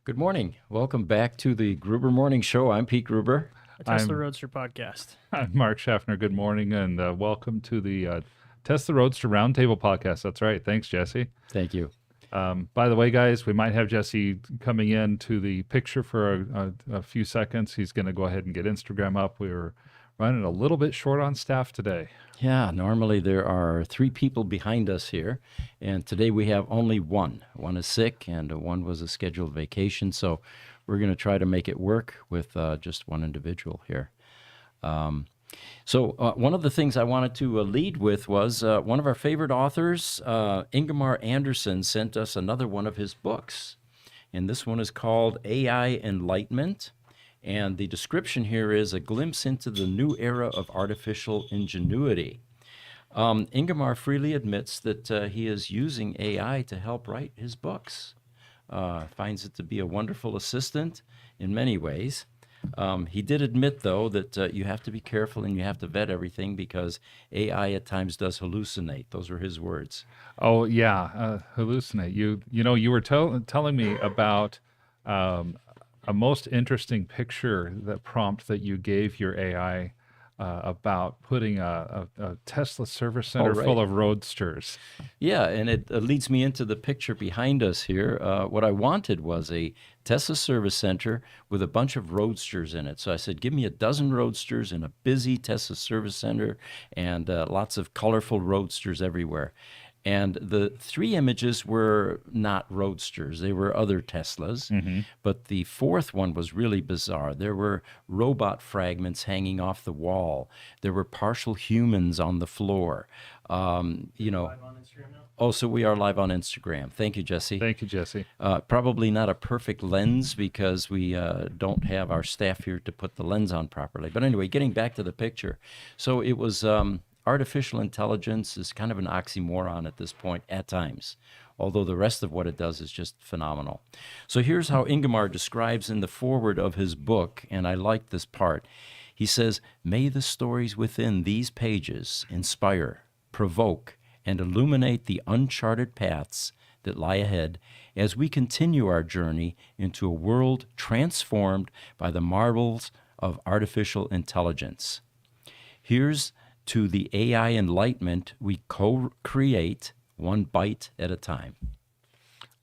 Good morning. Welcome back to the Gruber Morning Show. I'm Pete Gruber. A Tesla I'm Roadster podcast. I'm Mark Schaffner. Good morning, and welcome to the Tesla Roadster Roundtable podcast. That's right. Thanks, Jesse. Thank you. By the way, guys, we might have Jesse coming in to the picture for a few seconds. He's going to go ahead and get Instagram up. We were running a little bit short on staff today. Yeah, normally there are three people behind us here, and today we have only one. One is sick, and one was a scheduled vacation, so we're going to try to make it work with just one individual here. So one of the things I wanted to lead with was one of our favorite authors, Ingramar Anderson, sent us another one of his books. And this one is called AI Enlightment. And the description here is a glimpse into the new era of artificial ingenuity. Ingramar freely admits that he is using AI to help write his books. Finds it to be a wonderful assistant in many ways. He did admit, though, that you have to be careful and you have to vet everything because AI at times does hallucinate. Those are his words. Oh yeah, hallucinate. You were telling me about a most interesting picture, that prompt that you gave your AI about putting a Tesla service center right. full of Roadsters. Yeah, and it leads me into the picture behind us here. What I wanted was a Tesla service center with a bunch of Roadsters in it. So I said, give me a dozen Roadsters in a busy Tesla service center and lots of colorful Roadsters everywhere. And the three images were not Roadsters. They were other Teslas. Mm-hmm. But the fourth one was really bizarre. There were robot fragments hanging off the wall. There were partial humans on the floor. Live on Instagram now? Oh, so we are live on Instagram. Thank you, Jesse. Thank you, Jesse. Probably not a perfect lens because we don't have our staff here to put the lens on properly. But anyway, getting back to the picture. So it was... artificial intelligence is kind of an oxymoron at this point at times, although the rest of what it does is just phenomenal. So here's how Ingramar describes in the foreword of his book, and I like this part. He says, "May the stories within these pages inspire, provoke, and illuminate the uncharted paths that lie ahead as we continue our journey into a world transformed by the marvels of artificial intelligence. Here's to the AI enlightenment we co-create one bite at a time."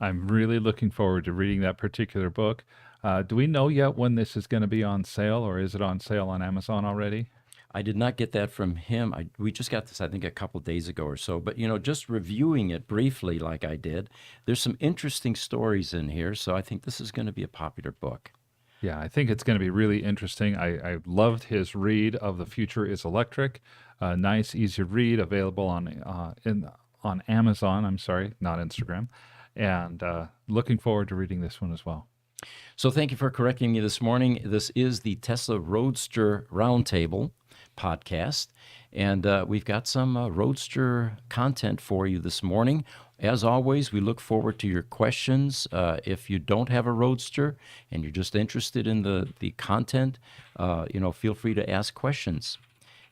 I'm really looking forward to reading that particular book. Do we know yet when this is going to be on sale, or is it on sale on Amazon already? I did not get that from him. We just got this, I think, a couple days ago or so. But, just reviewing it briefly like I did, there's some interesting stories in here. So I think this is going to be a popular book. Yeah, I think it's going to be really interesting. I loved his read of The Future is Electric. Nice, easy read, available on Amazon. I'm sorry, not Instagram. And looking forward to reading this one as well. So thank you for correcting me this morning. This is the Tesla Roadster Roundtable podcast, and we've got some Roadster content for you this morning. As always, we look forward to your questions. If you don't have a Roadster and you're just interested in the content, feel free to ask questions.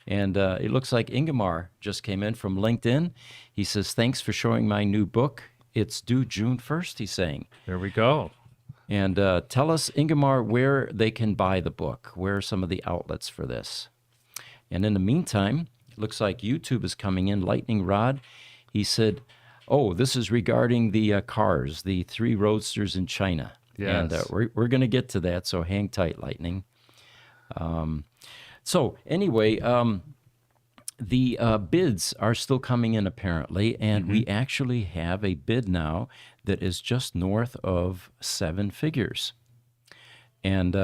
And it looks like Ingramar just came in from LinkedIn. He says, "Thanks for showing my new book. It's due June 1st, he's saying." There we go. And tell us, Ingramar, where they can buy the book. Where are some of the outlets for this? And in the meantime, it looks like YouTube is coming in. Lightning Rod, he said, "Oh, this is regarding the cars, the 3 Roadsters in China." Yes. And we're going to get to that, so hang tight, Lightning. So anyway, the bids are still coming in apparently, and we actually have a bid now that is just north of 7 figures. And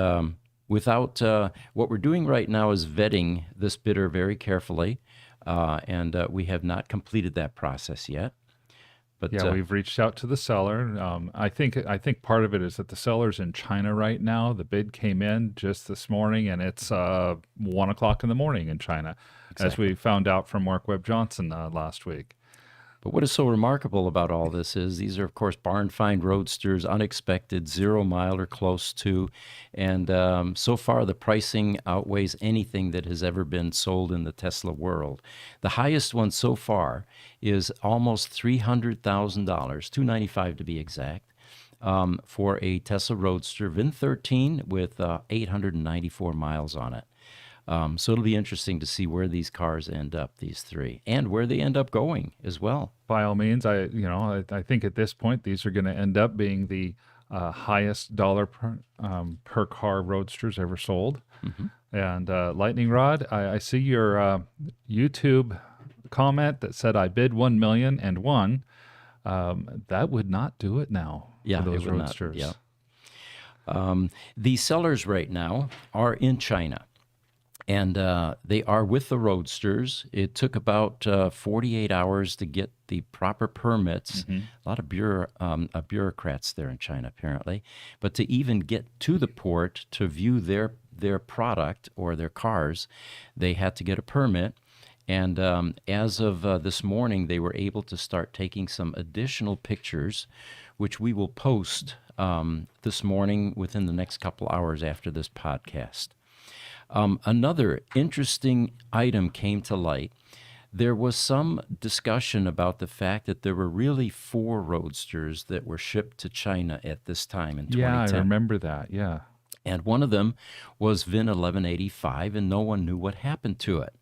what we're doing right now is vetting this bidder very carefully, and we have not completed that process yet. But yeah, we've reached out to the seller. I think part of it is that the seller's in China right now. The bid came in just this morning, and it's 1 o'clock in the morning in China, as we found out from Mark Webb Johnson last week. But what is so remarkable about all this is these are, of course, barn find Roadsters, unexpected, 0 mile or close to, and so far the pricing outweighs anything that has ever been sold in the Tesla world. The highest one so far is almost $300,000, $295 to be exact. for a Tesla Roadster VIN 13 with 894 miles on it. So it'll be interesting to see where these cars end up, these three, and where they end up going as well. By all means, I think at this point these are going to end up being the highest dollar per car Roadsters ever sold. And Lightning Rod, I see your YouTube comment that said I bid 1 million and won. That would not do it now Yeah, for those it would not, Roadsters. yeah. The sellers right now are in China, and they are with the Roadsters. It took about 48 hours to get the proper permits. A lot of bureaucrats there in China, apparently. But to even get to the port to view their product or their cars, they had to get a permit. And as of this morning, they were able to start taking some additional pictures, which we will post this morning within the next couple hours after this podcast. Another interesting item came to light. There was some discussion about the fact that there were really 4 Roadsters that were shipped to China at this time in 2010. Yeah, I remember that. Yeah. And one of them was VIN 1185, and no one knew what happened to it.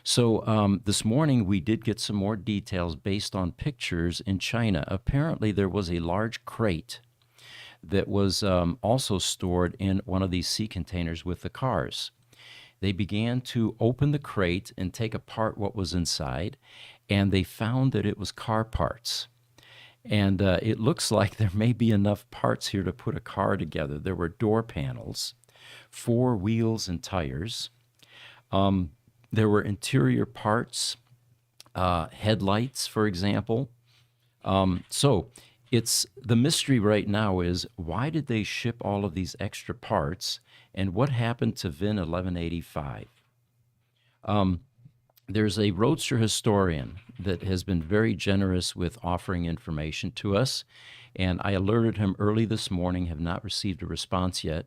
So this morning we did get some more details based on pictures in China. Apparently there was a large crate that was also stored in one of these sea containers with the cars. They began to open the crate and take apart what was inside, and they found that it was car parts. And it looks like there may be enough parts here to put a car together. There were door panels, 4 wheels and tires. There were interior parts, headlights, for example. So it's the mystery right now is why did they ship all of these extra parts, and what happened to VIN 1185? There's a Roadster historian that has been very generous with offering information to us, and I alerted him early this morning, have not received a response yet,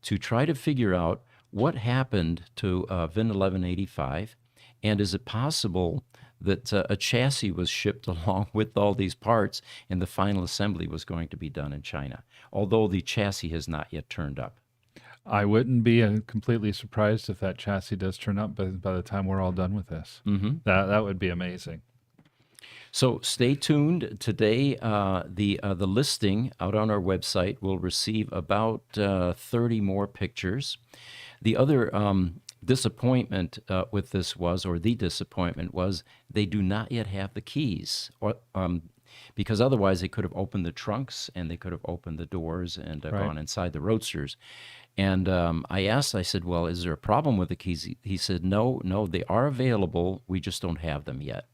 to try to figure out what happened to VIN 1185, and is it possible that a chassis was shipped along with all these parts and the final assembly was going to be done in China, although the chassis has not yet turned up? I wouldn't be completely surprised if that chassis does turn up by the time we're all done with this. That would be amazing. So stay tuned. Today, the listing out on our website will receive about 30 more pictures. The other disappointment with this was, or the disappointment was, they do not yet have the keys, or because otherwise they could have opened the trunks and they could have opened the doors and gone inside the Roadsters. And I said, well, is there a problem with the keys? He said, no, they are available. We just don't have them yet.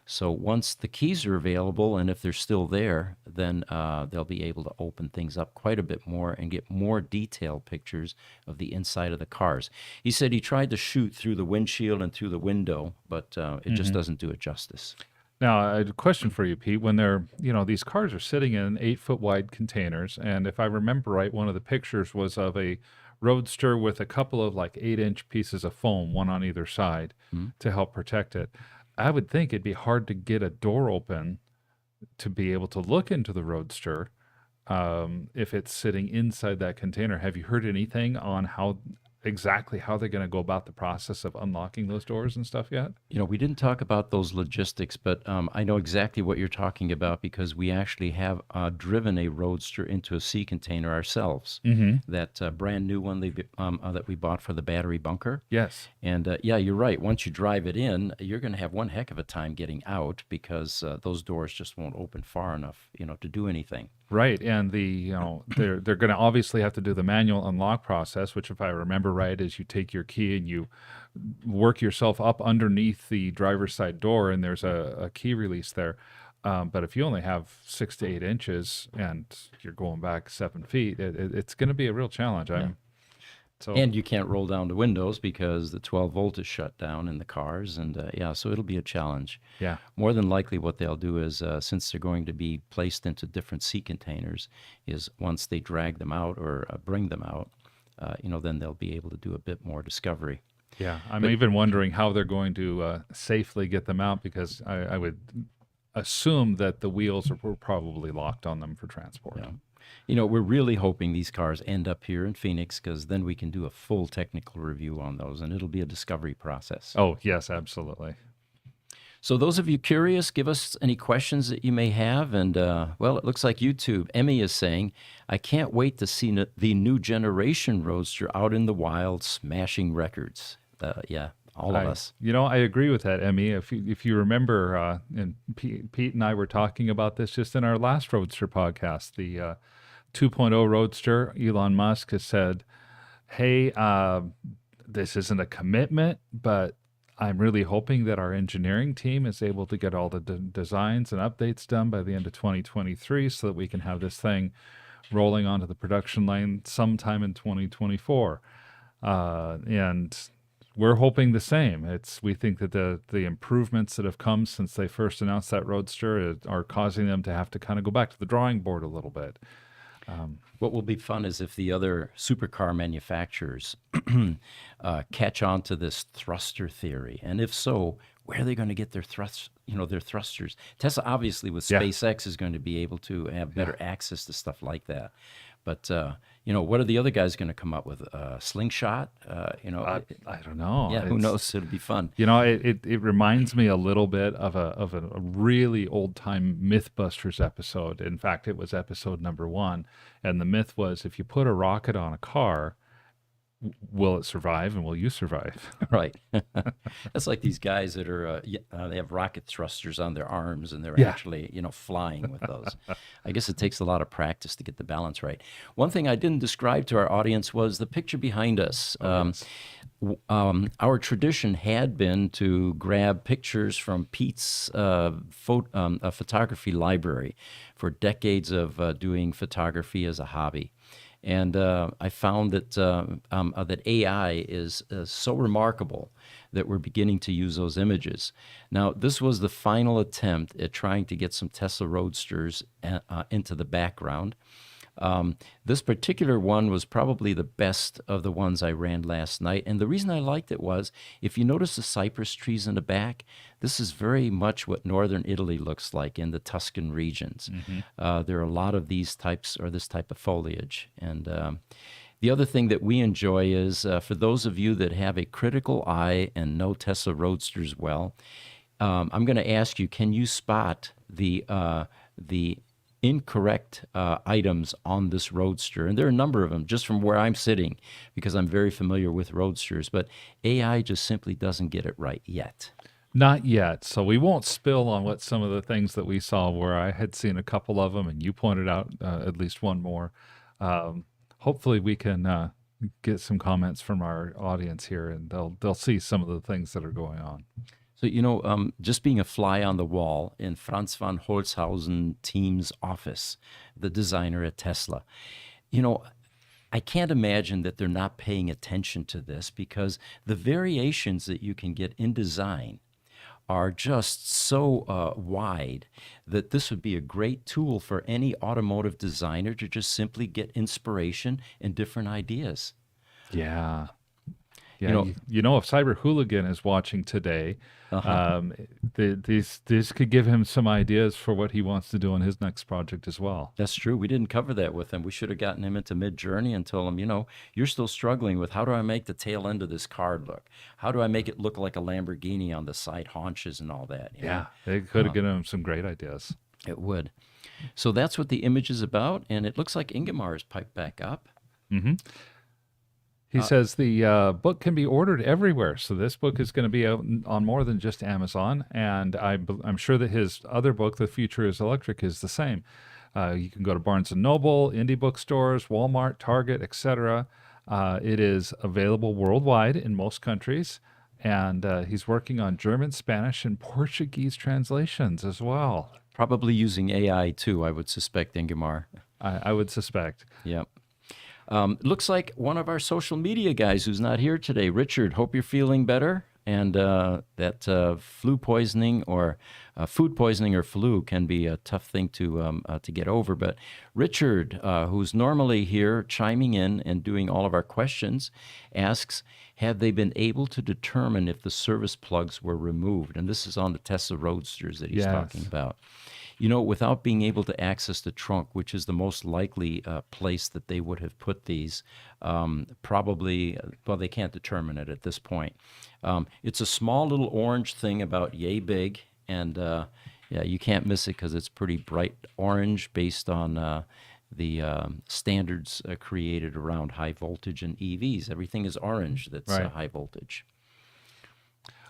So once the keys are available, and if they're still there, then they'll be able to open things up quite a bit more and get more detailed pictures of the inside of the cars. He said he tried to shoot through the windshield and through the window, but it just doesn't do it justice. Now, I had a question for you, Pete. When they're, these cars are sitting in 8-foot wide containers, and if I remember right, one of the pictures was of a Roadster with a couple of 8-inch pieces of foam, one on either side, to help protect it. I would think it'd be hard to get a door open to be able to look into the Roadster if it's sitting inside that container. Have you heard anything on exactly how they're going to go about the process of unlocking those doors and stuff yet? We didn't talk about those logistics, but I know exactly what you're talking about because we actually have driven a Roadster into a sea container ourselves. That brand new one that we bought for the battery bunker. Yes. And yeah, you're right. Once you drive it in, you're going to have one heck of a time getting out because those doors just won't open far enough, to do anything. Right, and they're going to obviously have to do the manual unlock process, which, if I remember right, is you take your key and you work yourself up underneath the driver's side door, and there's a key release there. But if you only have 6 to 8 inches and you're going back 7 feet, it's going to be a real challenge. And you can't roll down the windows because the 12 volt is shut down in the cars. And so it'll be a challenge. Yeah. More than likely what they'll do is, since they're going to be placed into different sea containers, is once they drag them out or bring them out, then they'll be able to do a bit more discovery. Yeah. I'm even wondering how they're going to safely get them out, because I would assume that the wheels were probably locked on them for transport. Yeah. We're really hoping these cars end up here in Phoenix, because then we can do a full technical review on those, and it'll be a discovery process. Oh, yes, absolutely. So those of you curious, give us any questions that you may have. And, well, it looks like YouTube. Emmy is saying, I can't wait to see the new generation Roadster out in the wild smashing records. Yeah, all of us. I agree with that, Emmy. If you remember, and Pete and I were talking about this just in our last Roadster podcast, the 2.0 Roadster, Elon Musk has said, hey, this isn't a commitment, but I'm really hoping that our engineering team is able to get all the designs and updates done by the end of 2023 so that we can have this thing rolling onto the production line sometime in 2024. And we're hoping the same. We think that the improvements that have come since they first announced that Roadster are causing them to have to kind of go back to the drawing board a little bit. What will be fun is if the other supercar manufacturers catch on to this thruster theory, and if so, where are they going to get their thrusters? Tesla, obviously, with SpaceX, is going to be able to have better access to stuff like that. But what are the other guys going to come up with? Slingshot? I don't know. Yeah, who knows? It'll be fun. It reminds me a little bit of a really old time MythBusters episode. In fact, it was episode number 1, and the myth was, if you put a rocket on a car, will it survive, and will you survive? Right. That's like these guys that are they have rocket thrusters on their arms, and they're actually flying with those. I guess it takes a lot of practice to get the balance right. One thing I didn't describe to our audience was the picture behind us. Our tradition had been to grab pictures from Pete's photography library for decades of doing photography as a hobby. And I found that that AI is so remarkable that we're beginning to use those images. Now, this was the final attempt at trying to get some Tesla Roadsters into the background. This particular one was probably the best of the ones I ran last night. And the reason I liked it was, if you notice the cypress trees in the back, this is very much what northern Italy looks like in the Tuscan regions. Mm-hmm. There are a lot of these types, or this type of foliage. And the other thing that we enjoy is, for those of you that have a critical eye and know Tesla Roadsters well, I'm going to ask you, can you spot the incorrect items on this Roadster? And there are a number of them just from where I'm sitting, because I'm very familiar with Roadsters, but AI just simply doesn't get it right yet. Not yet. So we won't spill on what some of the things that we saw, where I had seen a couple of them and you pointed out at least one more. Hopefully we can get some comments from our audience here, and they'll see some of the things that are going on. So, just being a fly on the wall in Franz von Holzhausen team's office, the designer at Tesla, I can't imagine that they're not paying attention to this, because the variations that you can get in design are just so wide that this would be a great tool for any automotive designer to just simply get inspiration and different ideas. Yeah. Yeah, if Cyber Hooligan is watching today, this could give him some ideas for what he wants to do on his next project as well. That's true. We didn't cover that with him. We should have gotten him into Mid-Journey and told him, you're still struggling with, how do I make the tail end of this car look? How do I make it look like a Lamborghini on the side haunches and all that? Yeah, it could have given him some great ideas. It would. So that's what the image is about, and it looks like Ingramar is piped back up. Mm-hmm. He says the book can be ordered everywhere. So this book is going to be out on more than just Amazon. And I'm sure that his other book, The Future is Electric, is the same. You can go to Barnes & Noble, indie bookstores, Walmart, Target, etc. It is available worldwide in most countries. And he's working on German, Spanish, and Portuguese translations as well. Probably using AI too, I would suspect, Ingramar. I would suspect. Yep. Looks like one of our social media guys who's not here today, Richard. Hope you're feeling better, and that flu poisoning or food poisoning or flu can be a tough thing to get over. But Richard, who's normally here chiming in and doing all of our questions, asks, have they been able to determine if the service plugs were removed? And this is on the Tesla Roadsters that he's talking Yes. about. You know, without being able to access the trunk, which is the most likely place that they would have put these, probably, well, they can't determine it at this point. It's a small little orange thing about yay big, and yeah, you can't miss it because it's pretty bright orange based on the standards created around high voltage and EVs. Everything is orange that's Right. high voltage.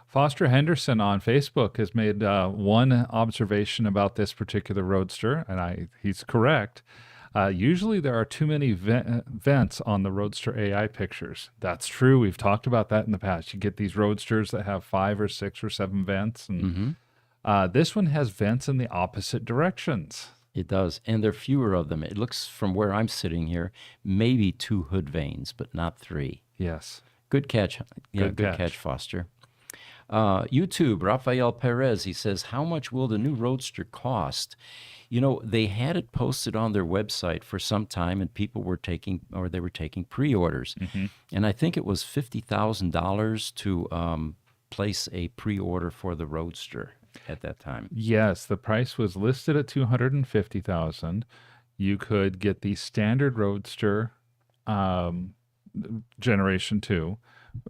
Foster Henderson on Facebook has made one observation about this particular Roadster, and he's correct. Usually there are too many vents on the Roadster AI pictures. That's true. We've talked about that in the past. You get these Roadsters that have 5 or 6 or 7 vents, and this one has vents in the opposite directions. It does, and there are fewer of them. It looks, from where I'm sitting here, maybe 2 hood vanes, but not 3. Yes. Good catch. Yeah, Good good catch. catch, Foster. YouTube, Rafael Perez, he says, how much will the new Roadster cost? You know, they had it posted on their website for some time, and people were taking pre-orders. And I think it was $50,000 to place a pre-order for the Roadster at that time. Yes, the price was listed at $250,000. You could get the standard Roadster Generation 2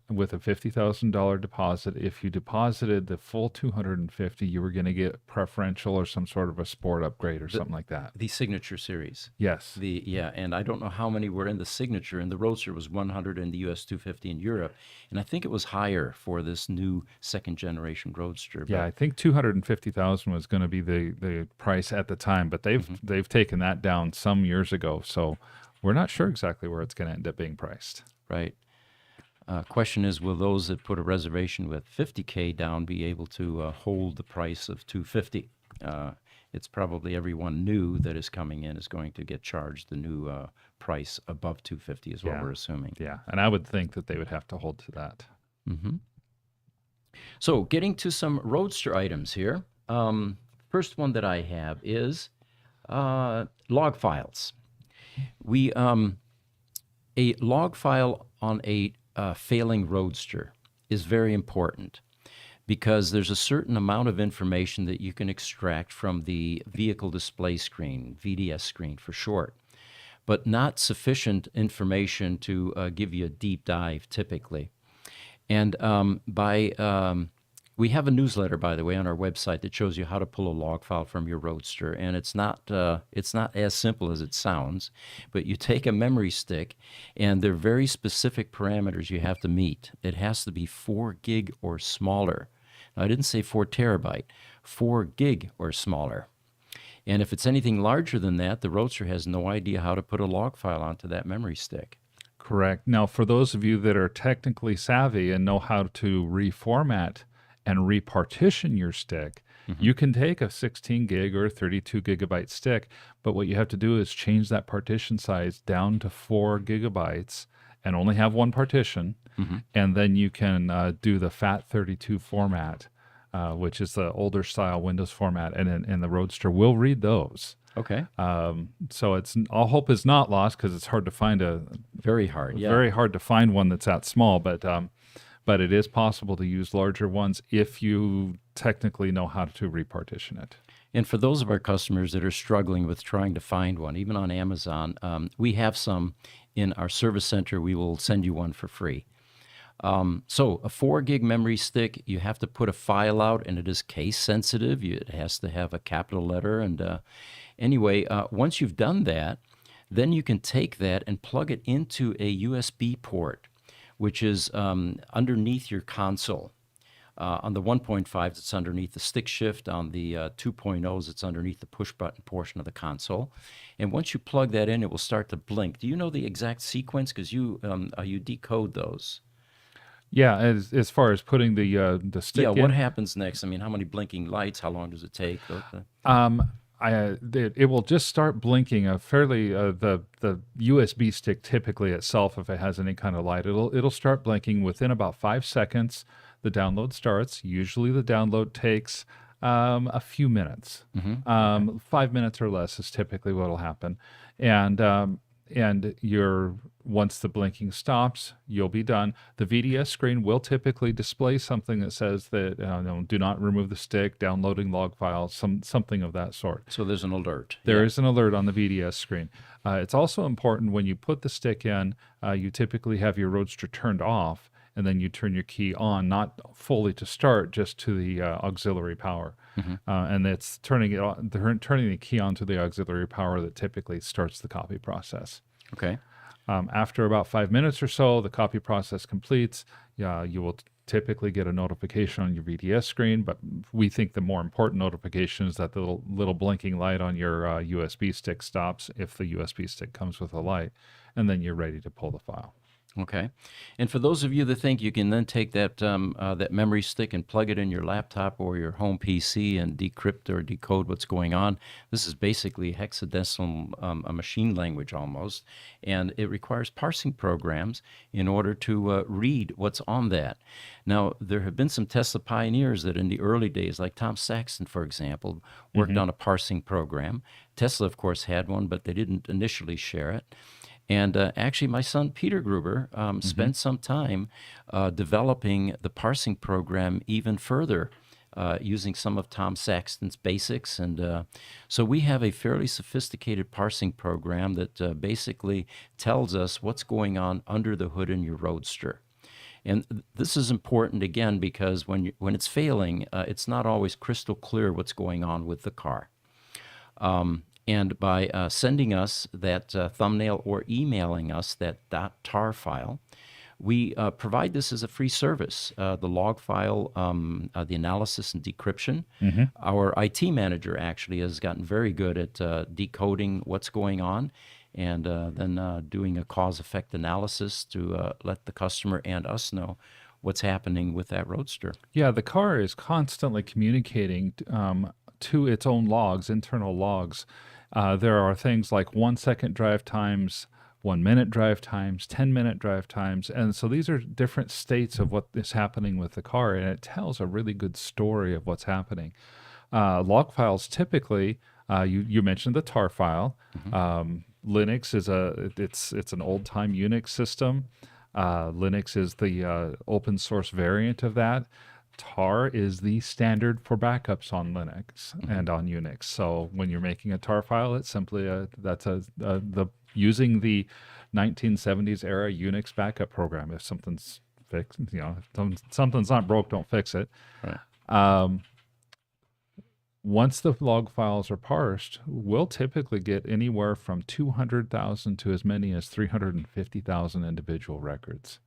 with a $50,000 deposit. If you deposited the full $250,000, you were going to get preferential or some sort of a sport upgrade or something like that. The Signature Series. Yes. And I don't know how many were in the Signature, and the Roadster was 100 in the US, 250 in Europe, and I think it was higher for this new second generation Roadster. Yeah, I think $250,000 was going to be the price at the time, but they've taken that down some years ago, so we're not sure exactly where it's going to end up being priced. Right. Question is, will those that put a reservation with $50K down be able to hold the price of $250? It's probably everyone new that is coming in is going to get charged the new price above $250 is what Yeah. we're assuming. Yeah, and I would think that they would have to hold to that. So getting to some Roadster items here. First one that I have is log files. A log file on a failing Roadster is very important because there's a certain amount of information that you can extract from the vehicle display screen, VDS screen for short, but not sufficient information to give you a deep dive typically. And we have a newsletter, by the way, on our website that shows you how to pull a log file from your Roadster, and it's not as simple as it sounds. But you take a memory stick, and there are very specific parameters you have to meet. It has to be 4 gig or smaller. Now, I didn't say 4 terabyte, 4 gig or smaller. And if it's anything larger than that, the Roadster has no idea how to put a log file onto that memory stick. Correct. Now, for those of you that are technically savvy and know how to reformat and repartition your stick, you can take a 16 gig or 32 gigabyte stick, but what you have to do is change that partition size down to 4 gigabytes and only have one partition, and then you can do the FAT32 format, which is the older style Windows format, and the Roadster will read those. Okay. So it's all hope is not lost because it's hard to find Very hard, yeah. very hard to find one that's that small, but it is possible to use larger ones if you technically know how to repartition it. And for those of our customers that are struggling with trying to find one, even on Amazon, we have some in our service center. We will send you one for free. So a 4 gig memory stick, you have to put a file out, and it is case sensitive. It has to have a capital letter. And anyway, once you've done that, then you can take that and plug it into a USB port, which is underneath your console. On the 1.5s, it's underneath the stick shift. On the 2.0s, it's underneath the push button portion of the console. And once you plug that in, it will start to blink. Do you know the exact sequence? Because you decode those. Yeah, as far as putting the stick in. What happens next? I mean, how many blinking lights? How long does it take? It will just start blinking. The USB stick typically itself, if it has any kind of light, it'll start blinking within about 5 seconds. The download starts. Usually, the download takes a few minutes. 5 minutes or less is typically what will happen, and and once the blinking stops, you'll be done. The VDS screen will typically display something that says that do not remove the stick, downloading log files, something of that sort. So there's an alert. There is an alert on the VDS screen. It's also important when you put the stick in, you typically have your Roadster turned off, and then you turn your key on, not fully to start, just to the auxiliary power. And it's turning the key on to the auxiliary power that typically starts the copy process. Okay. After about 5 minutes or so, the copy process completes. You will typically get a notification on your VDS screen, but we think the more important notification is that the little blinking light on your USB stick stops if the USB stick comes with a light, and then you're ready to pull the file. Okay. And for those of you that think you can then take that that memory stick and plug it in your laptop or your home PC and decrypt or decode what's going on, this is basically hexadecimal, a machine language almost, and it requires parsing programs in order to read what's on that. Now, there have been some Tesla pioneers that in the early days, like Tom Saxton, for example, worked on a parsing program. Tesla, of course, had one, but they didn't initially share it. And actually, my son, Peter Gruber, spent some time developing the parsing program even further using some of Tom Saxton's basics. And so we have a fairly sophisticated parsing program that basically tells us what's going on under the hood in your Roadster. And this is important, again, because when it's failing, it's not always crystal clear what's going on with the car. And by sending us that thumbnail or emailing us that .tar file, we provide this as a free service, the log file, the analysis and decryption. Our IT manager actually has gotten very good at decoding what's going on and then doing a cause-effect analysis to let the customer and us know what's happening with that Roadster. Yeah, the car is constantly communicating to its own logs, internal logs. There are things like 1 second drive times, 1 minute drive times, 10-minute drive times. And so these are different states of what is happening with the car, and it tells a really good story of what's happening. Log files typically, you mentioned the tar file. Linux is it's an old-time Unix system. Linux is the open source variant of that. Tar is the standard for backups on Linux and on Unix. So when you're making a tar file, it's simply using the 1970s era Unix backup program. If something's fixed, if something's not broke, don't fix it. Right. Once the log files are parsed, we'll typically get anywhere from 200,000 to as many as 350,000 individual records.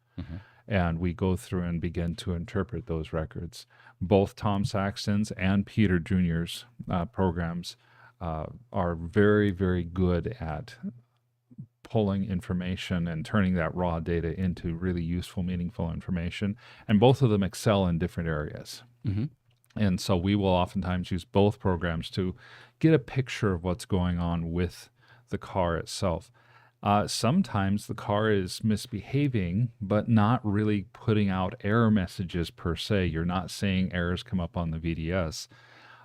And we go through and begin to interpret those records. Both Tom Saxton's and Peter Jr.'s programs are very, very good at pulling information and turning that raw data into really useful, meaningful information. And both of them excel in different areas. And so we will oftentimes use both programs to get a picture of what's going on with the car itself. Sometimes the car is misbehaving, but not really putting out error messages per se. You're not seeing errors come up on the VDS.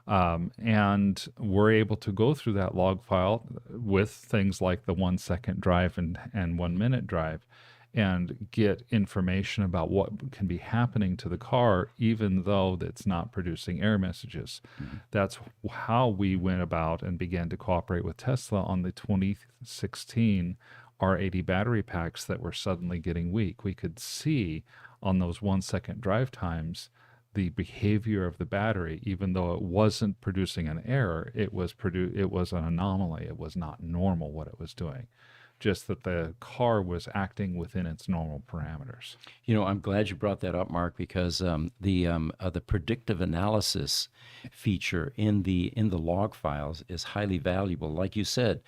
And we're able to go through that log file with things like the 1 second drive and 1 minute drive and get information about what can be happening to the car, even though it's not producing error messages. That's how we went about and began to cooperate with Tesla on the 2016 R80 battery packs that were suddenly getting weak. We could see on those 1 second drive times the behavior of the battery. Even though it wasn't producing an error, it was an anomaly. It was not normal what it was doing. Just that the car was acting within its normal parameters. I'm glad you brought that up, Mark, because the predictive analysis feature in the log files is highly valuable. Like you said,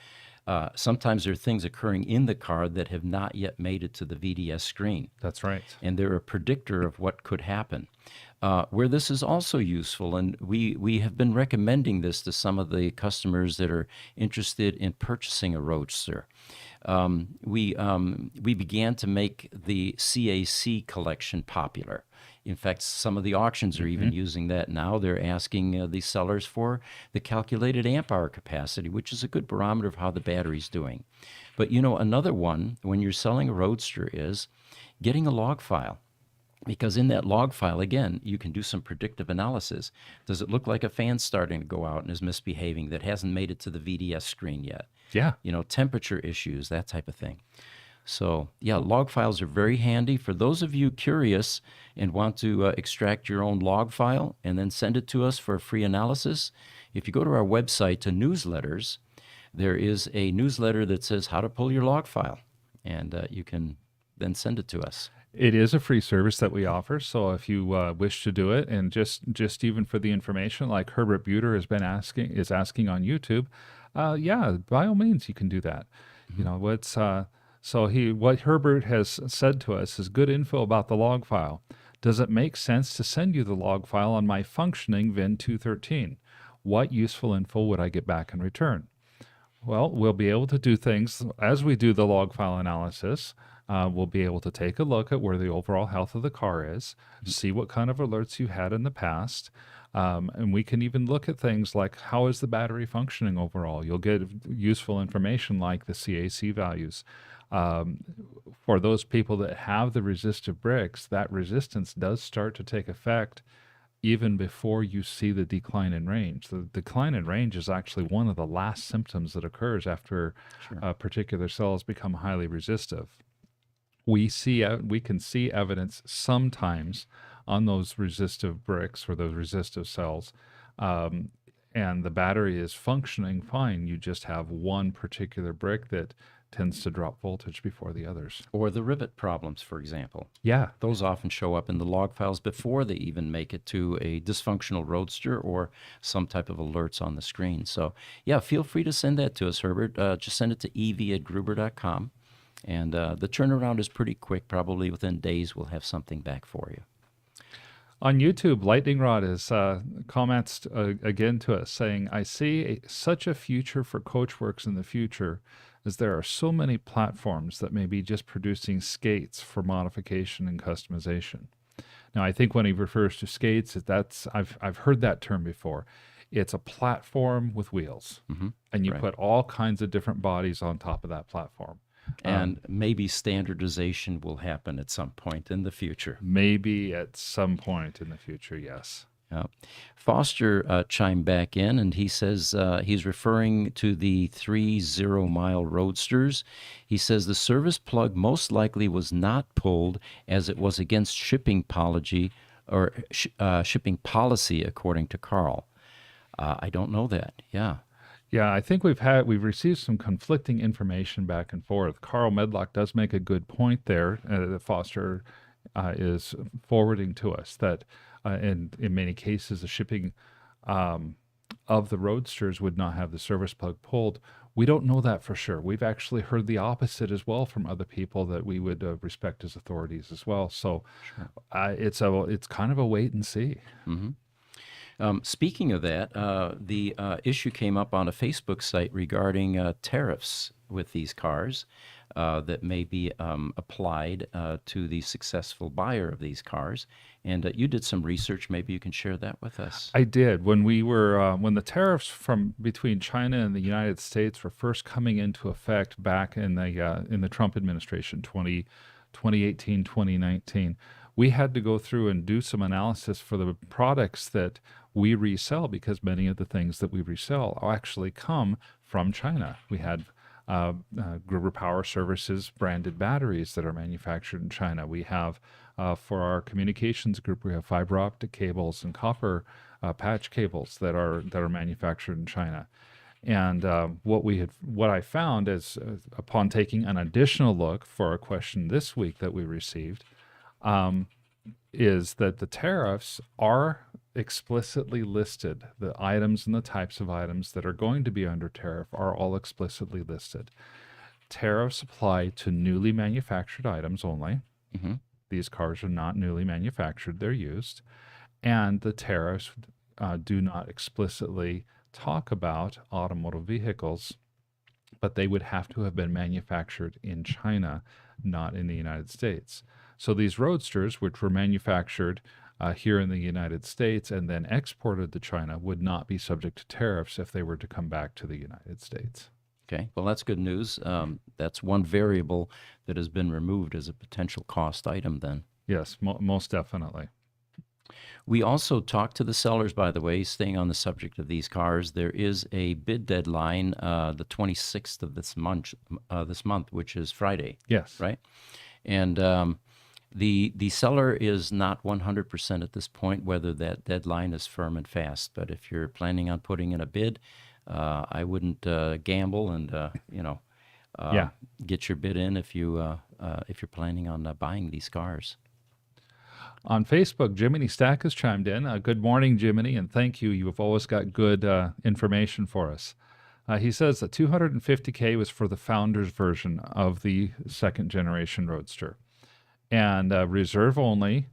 sometimes there are things occurring in the car that have not yet made it to the VDS screen. That's right. And they're a predictor of what could happen. Where this is also useful, and we have been recommending this to some of the customers that are interested in purchasing a Roadster. We began to make the CAC collection popular. In fact, some of the auctions are even using that now. They're asking the sellers for the calculated amp hour capacity, which is a good barometer of how the battery's doing. But another one when you're selling a Roadster is getting a log file. Because in that log file, again, you can do some predictive analysis. Does it look like a fan's starting to go out and is misbehaving that hasn't made it to the VDS screen yet? Yeah. Temperature issues, that type of thing. So, yeah, log files are very handy. For those of you curious and want to extract your own log file and then send it to us for a free analysis, if you go to our website to newsletters, there is a newsletter that says how to pull your log file, and you can then send it to us. It is a free service that we offer, so if you wish to do it, and just even for the information, like Herbert Buter is asking on YouTube, yeah, by all means you can do that. What Herbert has said to us is good info about the log file. Does it make sense to send you the log file on my functioning VIN 213? What useful info would I get back in return? Well, we'll be able to do things as we do the log file analysis. We'll be able to take a look at where the overall health of the car is, see what kind of alerts you had in the past, and we can even look at things like how is the battery functioning overall. You'll get useful information like the CAC values. For those people that have the resistive bricks, that resistance does start to take effect even before you see the decline in range. The decline in range is actually one of the last symptoms that occurs after particular cells become highly resistive. We can see evidence sometimes on those resistive bricks or those resistive cells, and the battery is functioning fine. You just have one particular brick that tends to drop voltage before the others. Or the rivet problems, for example. Yeah. Those often show up in the log files before they even make it to a dysfunctional Roadster or some type of alerts on the screen. So, yeah, feel free to send that to us, Herbert. Just send it to ev@gruber.com. And the turnaround is pretty quick. Probably within days, we'll have something back for you. On YouTube, Lightning Rod is comments again to us saying, I see such a future for Coachworks in the future, as there are so many platforms that may be just producing skates for modification and customization. Now, I think when he refers to skates, I've heard that term before. It's a platform with wheels, and you put all kinds of different bodies on top of that platform. And maybe standardization will happen at some point in the future. Maybe at some point in the future, yes. Foster chimed back in, and he says he's referring to the 3 Zero Mile Roadsters. He says the service plug most likely was not pulled as it was against shipping policy, according to Carl. I don't know that. Yeah. Yeah, I think we've received some conflicting information back and forth. Carl Medlock does make a good point there that Foster is forwarding to us that in many cases the shipping of the Roadsters would not have the service plug pulled. We don't know that for sure. We've actually heard the opposite as well from other people that we would respect as authorities as well. So it's kind of a wait and see. Speaking of that, the issue came up on a Facebook site regarding tariffs with these cars that may be applied to the successful buyer of these cars. And you did some research. Maybe you can share that with us. I did. When we were when the tariffs from between China and the United States were first coming into effect back in the Trump administration, 2018, 2019, we had to go through and do some analysis for the products that we resell, because many of the things that we resell actually come from China. We had Gruber Power Services branded batteries that are manufactured in China. We have, for our communications group, we have fiber optic cables and copper patch cables that are manufactured in China. And what I found is, upon taking an additional look for a question this week that we received, is that the tariffs are explicitly listed. The items and the types of items that are going to be under tariff are all explicitly listed. Tariffs apply to newly manufactured items only. These cars are not newly manufactured, they're used. And the tariffs do not explicitly talk about automotive vehicles, but they would have to have been manufactured in China, not in the United States. So these Roadsters, which were manufactured here in the United States and then exported to China, would not be subject to tariffs if they were to come back to the United States. Okay, well, that's good news. That's one variable that has been removed as a potential cost item then. Yes, most definitely. We also talked to the sellers, by the way, staying on the subject of these cars. There is a bid deadline, the 26th of this month, which is Friday, Yes. right? And the seller is not 100% at this point whether that deadline is firm and fast. But if you're planning on putting in a bid, I wouldn't gamble and get your bid in if you're planning on buying these cars. On Facebook, Jiminey Stack has chimed in. Good morning, Jiminey, and thank you. You've always got good information for us. He says that $250K was for the Founders version of the second generation Roadster, and reserve only,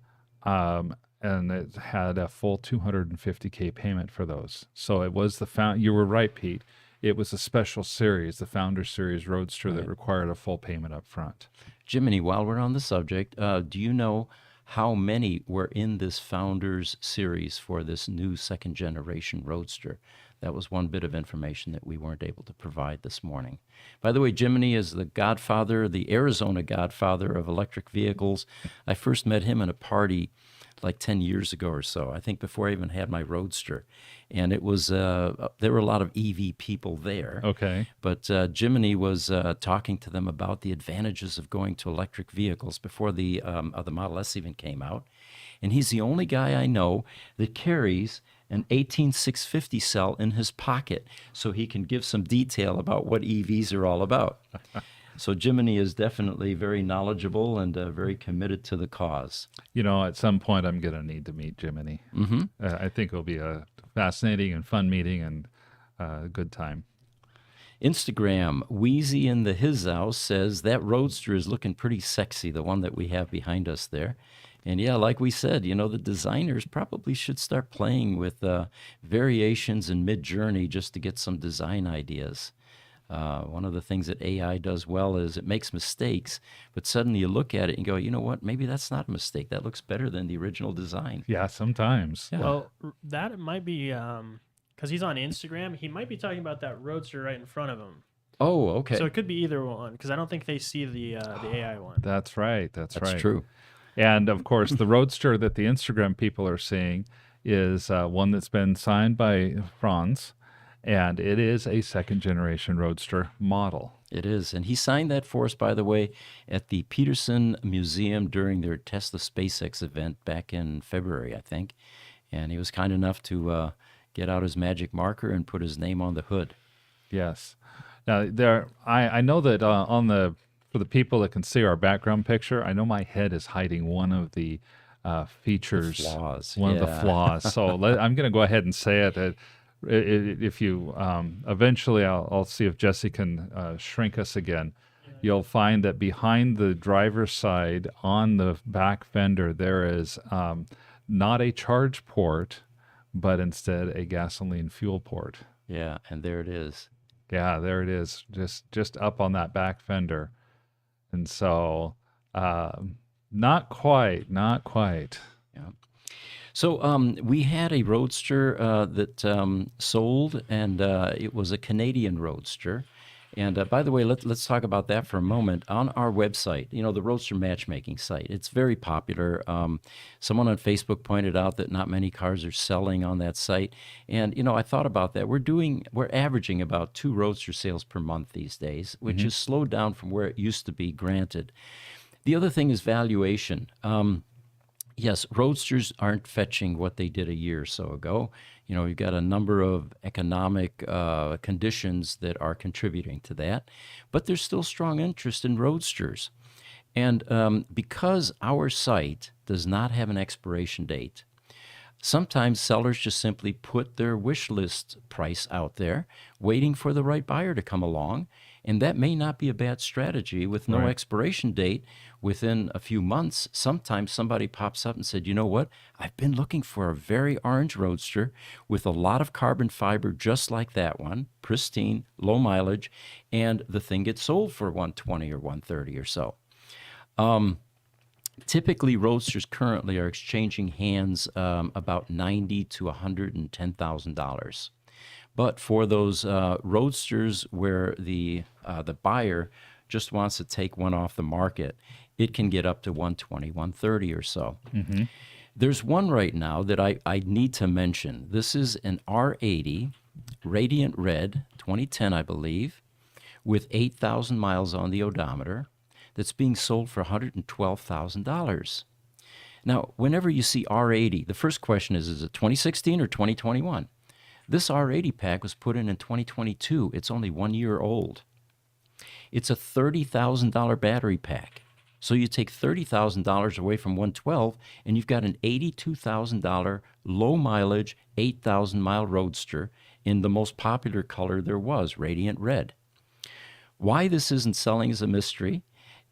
and it had a full $250K payment for those. So it was you were right, Pete. It was a special series, the Founders Series Roadster, that required a full payment up front. Jiminey, while we're on the subject, do you know how many were in this Founders series for this new second generation Roadster? That was one bit of information that we weren't able to provide this morning. By the way, Jiminey is the godfather, the Arizona godfather of electric vehicles. I first met him at a party like 10 years ago or so, I think before I even had my Roadster. And it was, there were a lot of EV people there. Okay. But Jiminey was talking to them about the advantages of going to electric vehicles before the Model S even came out. And he's the only guy I know that carries an 18650 cell in his pocket so he can give some detail about what EVs are all about. So Jiminey is definitely very knowledgeable and very committed to the cause. You know, at some point I'm going to need to meet Jiminey. Mm-hmm. I think it'll be a fascinating and fun meeting and a good time. Instagram, Wheezy in the His House says that Roadster is looking pretty sexy, the one that we have behind us there. And yeah, like we said, you know, the designers probably should start playing with variations in mid-journey just to get some design ideas. One of the things that AI does well is it makes mistakes, but suddenly you look at it and go, you know what, maybe that's not a mistake. That looks better than the original design. Yeah, sometimes. Yeah. Well, that might be because he's on Instagram. He might be talking about that Roadster right in front of him. Oh, okay. So it could be either one because I don't think they see the AI one. That's right. That's right. That's true. And of course, the Roadster that the Instagram people are seeing is one that's been signed by Franz, and it is a second generation Roadster model. It is. And he signed that for us, by the way, at the Peterson Museum during their Tesla SpaceX event back in February, I think. And he was kind enough to get out his magic marker and put his name on the hood. Yes. Now, I know that for the people that can see our background picture, I know my head is hiding one of the features. The flaws. One of the flaws. So I'm going to go ahead and say it. If you eventually, I'll see if Jesse can shrink us again. You'll find that behind the driver's side on the back fender, there is not a charge port, but instead a gasoline fuel port. Yeah, and there it is. Yeah, there it is, just up on that back fender. And so, not quite. Yeah. So we had a Roadster that sold, and it was a Canadian Roadster. And by the way, let's talk about that for a moment. On our website, you know, the Roadster Matchmaking site, it's very popular. Someone on Facebook pointed out that not many cars are selling on that site. And, you know, I thought about that. We're averaging about 2 Roadster sales per month these days, which is slowed down from where it used to be, granted. The other thing is valuation. Yes, Roadsters aren't fetching what they did a year or so ago. You know, you've got a number of economic conditions that are contributing to that, but there's still strong interest in Roadsters. And because our site does not have an expiration date, sometimes sellers just simply put their wish list price out there, waiting for the right buyer to come along. And that may not be a bad strategy. With no expiration date, within a few months, sometimes somebody pops up and said, you know what, I've been looking for a very orange Roadster with a lot of carbon fiber just like that one, pristine, low mileage, and the thing gets sold for $120 or $130 or so. Typically, roadsters currently are exchanging hands about $90,000 to $110,000. But for those roadsters where the buyer just wants to take one off the market, it can get up to 120, 130 or so. There's one right now that I need to mention. This is an R80 Radiant Red, 2010, I believe, with 8,000 miles on the odometer, that's being sold for $112,000. Now, whenever you see R80, the first question is it 2016 or 2021? This R80 pack was put in 2022. It's only 1 year old. It's a $30,000 battery pack. So you take $30,000 away from 112, and you've got an $82,000 low mileage, 8,000 mile Roadster in the most popular color there was, Radiant Red. Why this isn't selling is a mystery,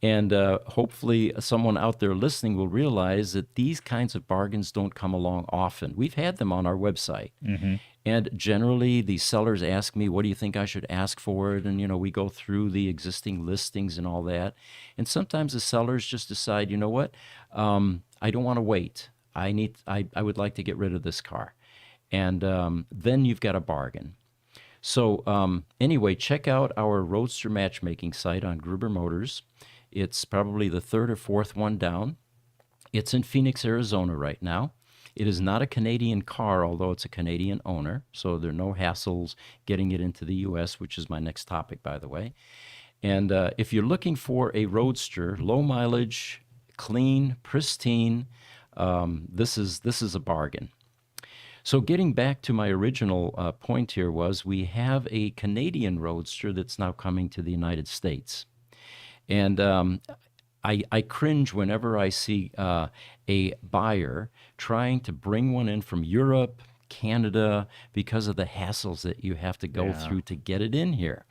and hopefully someone out there listening will realize that these kinds of bargains don't come along often. We've had them on our website, and generally the sellers ask me, what do you think I should ask for it? And, we go through the existing listings and all that, and sometimes the sellers just decide, you know what, I don't want to wait. I would like to get rid of this car. And then you've got a bargain. So anyway, check out our Roadster Matchmaking site on Gruber Motors. It's probably the third or fourth one down. It's in Phoenix, Arizona right now. It is not a Canadian car, although it's a Canadian owner, so there are no hassles getting it into the U.S., which is my next topic, by the way. And if you're looking for a Roadster, low mileage, clean, pristine, this is a bargain. So getting back to my original point here was we have a Canadian Roadster that's now coming to the United States. And I cringe whenever I see a buyer trying to bring one in from Europe, Canada, because of the hassles that you have to go through to get it in here.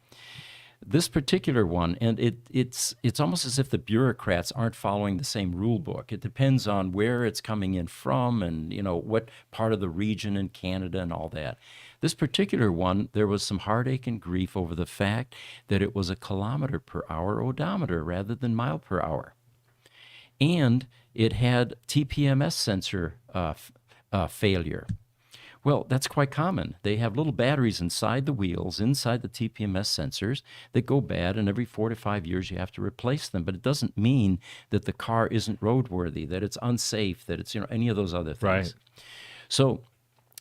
This particular one, and it's almost as if the bureaucrats aren't following the same rule book. It depends on where it's coming in from and, what part of the region in Canada and all that. This particular one, there was some heartache and grief over the fact that it was a kilometer per hour odometer rather than mile per hour. And it had TPMS sensor failure. Well, that's quite common. They have little batteries inside the wheels, inside the TPMS sensors that go bad, and every 4 to 5 years you have to replace them. But it doesn't mean that the car isn't roadworthy, that it's unsafe, that it's any of those other things. Right. So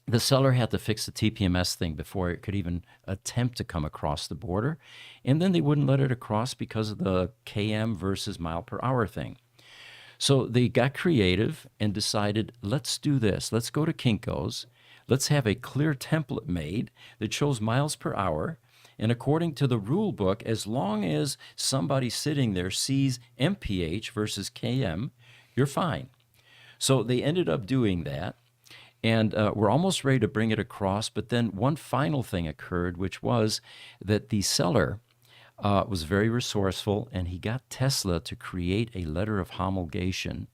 the seller had to fix the TPMS thing before it could even attempt to come across the border, and then they wouldn't let it across because of the km versus mile per hour thing. So they got creative and decided, let's do this. Let's go to Kinko's. Let's have a clear template made that shows miles per hour. And according to the rule book, as long as somebody sitting there sees MPH versus KM, you're fine. So they ended up doing that. And we're almost ready to bring it across. But then one final thing occurred, which was that the seller was very resourceful, and he got Tesla to create a letter of homologation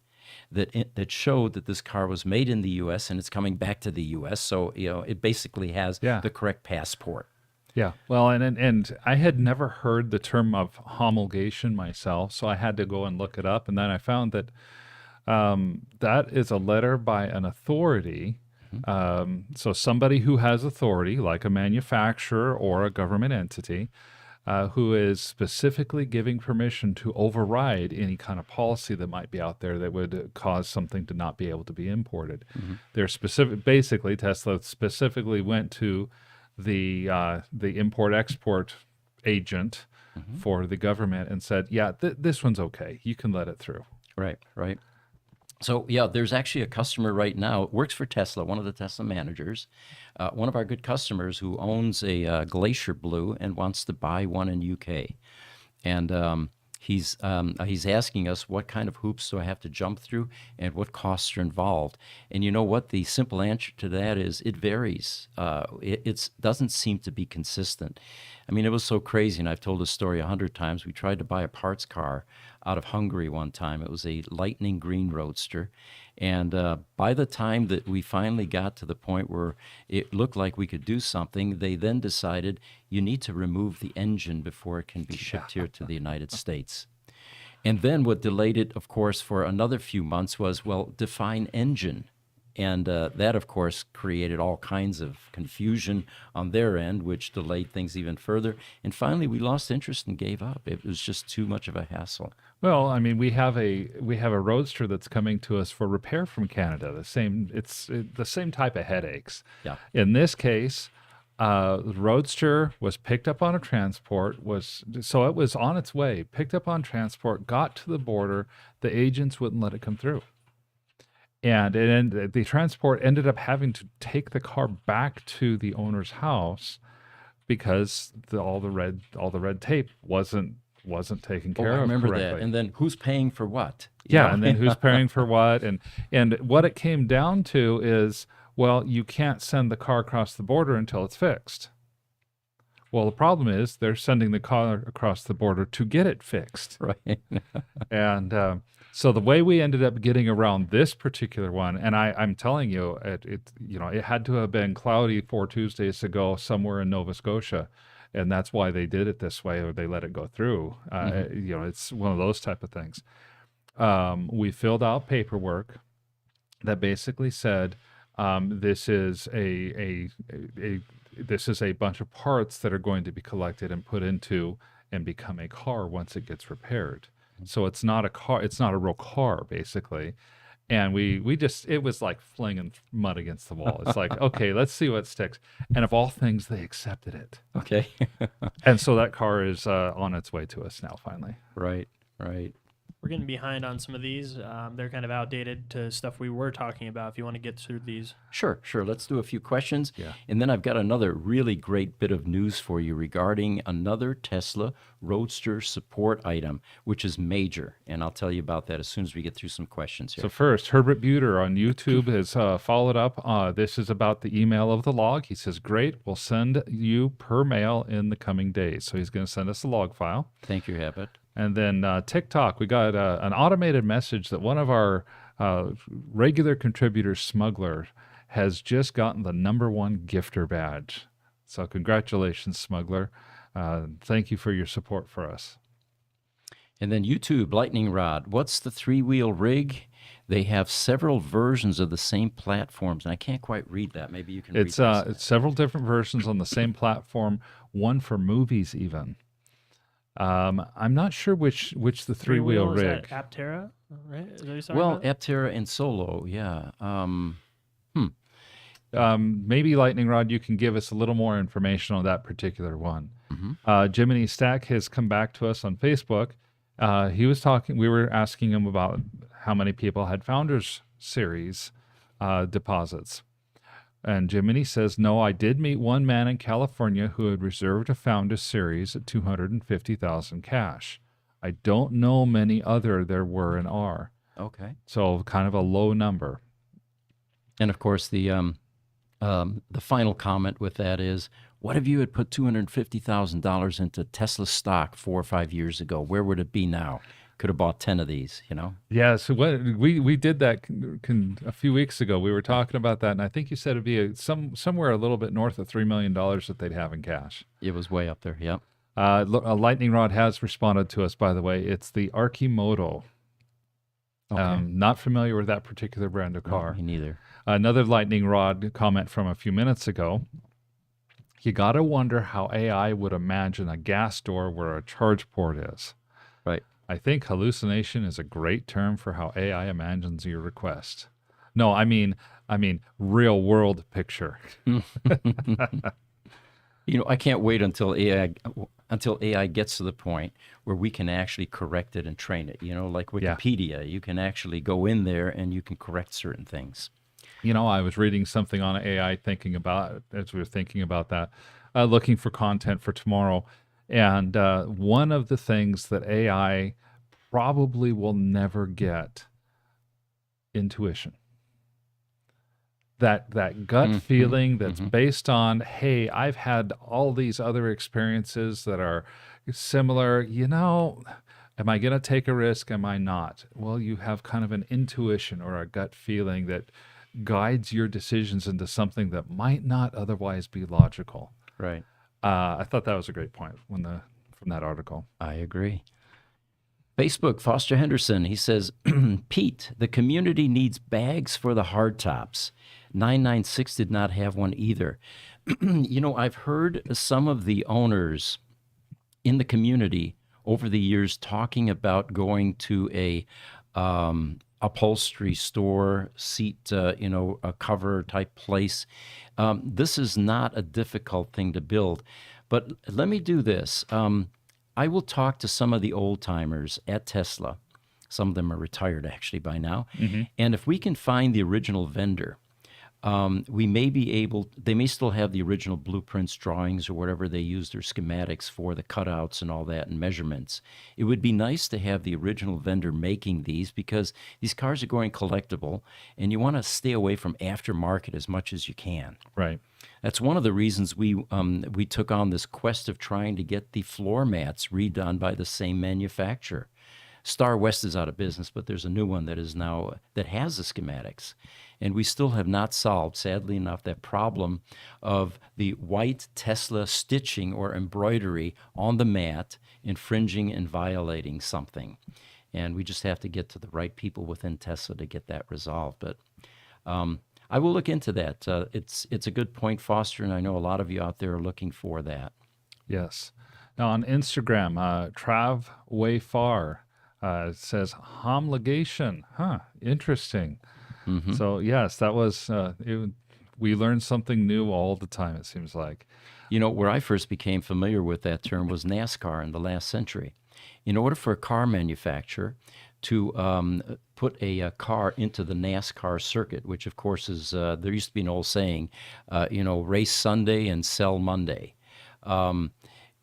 that showed that this car was made in the U.S. and it's coming back to the U.S. So, it basically has the correct passport. Yeah. Well, and I had never heard the term of homologation myself, so I had to go and look it up. And then I found that that is a letter by an authority. So somebody who has authority, like a manufacturer or a government entity, who is specifically giving permission to override any kind of policy that might be out there that would cause something to not be able to be imported. They're basically Tesla specifically went to the import-export agent for the government and said, this one's okay. You can let it through. Right. So, there's actually a customer right now, works for Tesla, one of the Tesla managers, one of our good customers who owns a Glacier Blue and wants to buy one in UK. And he's asking us, what kind of hoops do I have to jump through and what costs are involved? And you know what? The simple answer to that is it varies. It doesn't seem to be consistent. I mean, it was so crazy, and I've told this story 100 times. We tried to buy a parts car out of Hungary one time. It was a lightning green Roadster. And by the time that we finally got to the point where it looked like we could do something, they then decided you need to remove the engine before it can be shipped here to the United States. And then what delayed it, of course, for another few months was, well, define engine. And that, of course, created all kinds of confusion on their end, which delayed things even further. And finally, we lost interest and gave up. It was just too much of a hassle. Well, I mean, we have a Roadster that's coming to us for repair from Canada. The same type of headaches. Yeah. In this case, the Roadster was picked up on a transport. So it was on its way, picked up on transport, got to the border. The agents wouldn't let it come through. And the transport ended up having to take the car back to the owner's house because all the red tape wasn't taken care I of remember correctly. that. And then who's paying for what? Yeah, and then who's paying for what? And what it came down to is, well, you can't send the car across the border until it's fixed. Well, the problem is they're sending the car across the border to get it fixed. Right. And so the way we ended up getting around this particular one, and I'm telling you, it had to have been cloudy 4 Tuesdays ago somewhere in Nova Scotia, and that's why they did it this way, or they let it go through. It's one of those type of things. We filled out paperwork that basically said this is a bunch of parts that are going to be collected and put into and become a car once it gets repaired. So it's not a car, it's not a real car, basically. And it was like flinging mud against the wall. It's like, okay, let's see what sticks. And of all things, they accepted it. Okay. And so that car is on its way to us now, finally. Right. We're getting behind on some of these. They're kind of outdated to stuff we were talking about. If you want to get through these. Sure. Let's do a few questions. Yeah. And then I've got another really great bit of news for you regarding another Tesla Roadster support item, which is major. And I'll tell you about that as soon as we get through some questions here. So first, Herbert Buter on YouTube has followed up. This is about the email of the log. He says, great, we'll send you per mail in the coming days. So he's going to send us a log file. Thank you, Habit. And then TikTok, we got an automated message that one of our regular contributors, Smuggler, has just gotten the #1 gifter badge. So congratulations, Smuggler. Thank you for your support for us. And then YouTube, Lightning Rod. What's the 3-wheel rig? They have several versions of the same platforms, and I can't quite read that. Maybe you can read that. It's several different versions on the same platform, one for movies even. I'm not sure which the 3-wheel rig. Is that Aptera, right? Is that what you're talking Well, about? Aptera and Solo, yeah. Maybe Lightning Rod, you can give us a little more information on that particular one. Mm-hmm. Jiminey Stack has come back to us on Facebook. We were asking him about how many people had Founders Series deposits. And Jiminey says, no, I did meet one man in California who had reserved a Founders Series at $250,000 cash. I don't know many other there were in R. Okay. So kind of a low number. And of course, the final comment with that is, what if you had put $250,000 into Tesla stock 4 or 5 years ago? Where would it be now? Could have bought 10 of these, Yeah, so we did that a few weeks ago. We were talking about that, and I think you said it'd be somewhere a little bit north of $3 million that they'd have in cash. It was way up there, yep. A Lightning Rod has responded to us, by the way. It's the Archimoto. Okay. Not familiar with that particular brand of car. No, me neither. Another Lightning Rod comment from a few minutes ago. You got to wonder how AI would imagine a gas door where a charge port is. Right. I think hallucination is a great term for how AI imagines your request. No, I mean real world picture. I can't wait until AI gets to the point where we can actually correct it and train it. Like Wikipedia, you can actually go in there and you can correct certain things. I was reading something on AI as we were thinking about that, looking for content for tomorrow. And one of the things that AI probably will never get, intuition. That gut feeling that's based on, hey, I've had all these other experiences that are similar. Am I going to take a risk? Am I not? Well, you have kind of an intuition or a gut feeling that guides your decisions into something that might not otherwise be logical. Right. I thought that was a great point from that article. I agree. Facebook, Foster Henderson, he says, Pete, the community needs bags for the hardtops. 996 did not have one either. I've heard some of the owners in the community over the years talking about going to a upholstery store, seat, a cover type place. This is not a difficult thing to build. But let me do this. I will talk to some of the old timers at Tesla. Some of them are retired actually by now. And if we can find the original vendor, we may be able, they may still have the original blueprints, drawings, or whatever they use their schematics for, the cutouts and all that, and measurements. It would be nice to have the original vendor making these, because these cars are going collectible, and you want to stay away from aftermarket as much as you can. Right. That's one of the reasons we took on this quest of trying to get the floor mats redone by the same manufacturer. Star West is out of business, but there's a new one that is now that has the schematics. And we still have not solved, sadly enough, that problem of the white Tesla stitching or embroidery on the mat infringing and violating something. And we just have to get to the right people within Tesla to get that resolved. But I will look into that. It's a good point, Foster, and I know a lot of you out there are looking for that. Yes. Now on Instagram, Trav Wayfar says Homoligation. Interesting. So yes, that was we learned something new all the time, it seems like. Where I first became familiar with that term was NASCAR in the last century. In order for a car manufacturer to put a car into the NASCAR circuit, which of course is, there used to be an old saying, race Sunday and sell Monday.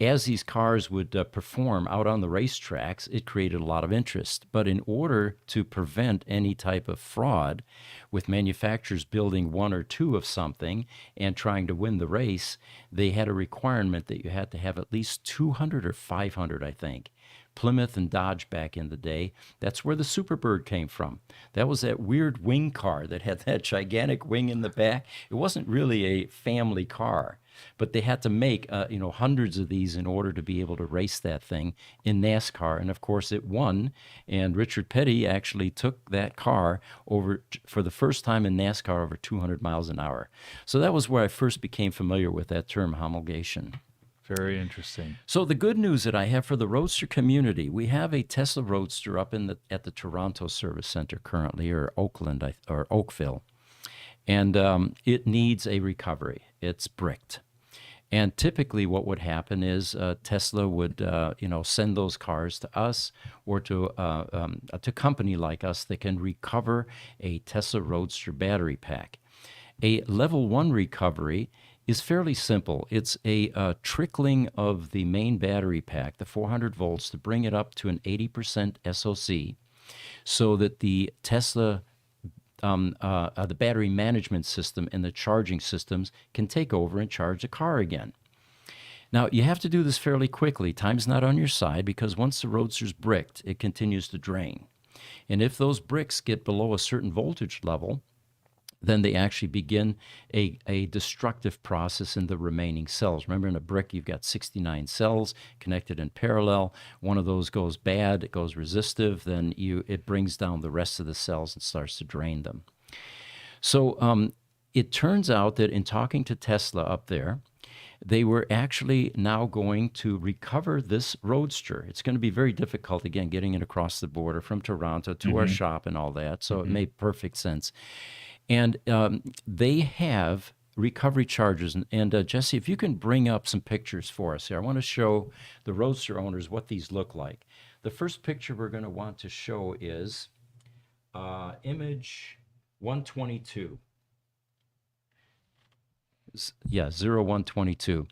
As these cars would perform out on the racetracks, it created a lot of interest. But in order to prevent any type of fraud, with manufacturers building one or two of something and trying to win the race, they had a requirement that you had to have at least 200 or 500, I think. Plymouth and Dodge back in the day, that's where the Superbird came from. That was that weird wing car that had that gigantic wing in the back. It wasn't really a family car, but they had to make hundreds of these in order to be able to race that thing in NASCAR. And of course it won, and Richard Petty actually took that car over for the first time in NASCAR over 200 miles an hour. So that was where I first became familiar with that term, homologation. Very interesting. So the good news that I have for the Roadster community, we have a Tesla Roadster up at the Toronto Service Center currently, or Oakville, and it needs a recovery. It's bricked. And typically what would happen is Tesla would send those cars to us or to a company like us that can recover a Tesla Roadster battery pack. A level 1 recovery is fairly simple. It's a trickling of the main battery pack, the 400 volts, to bring it up to an 80% SOC so that the Tesla the battery management system and the charging systems can take over and charge the car again. Now, you have to do this fairly quickly. Time's not on your side, because once the Roadster's bricked, it continues to drain. And if those bricks get below a certain voltage level, then they actually begin a destructive process in the remaining cells. Remember, in a brick, you've got 69 cells connected in parallel. One of those goes bad, it goes resistive, then it brings down the rest of the cells and starts to drain them. So it turns out that in talking to Tesla up there, they were actually now going to recover this Roadster. It's going to be very difficult, again, getting it across the border from Toronto to our shop and all that, so it made perfect sense. And they have recovery chargers. And Jesse, if you can bring up some pictures for us here. I want to show the Roadster owners what these look like. The first picture we're going to want to show is image 122. Yeah, 0122.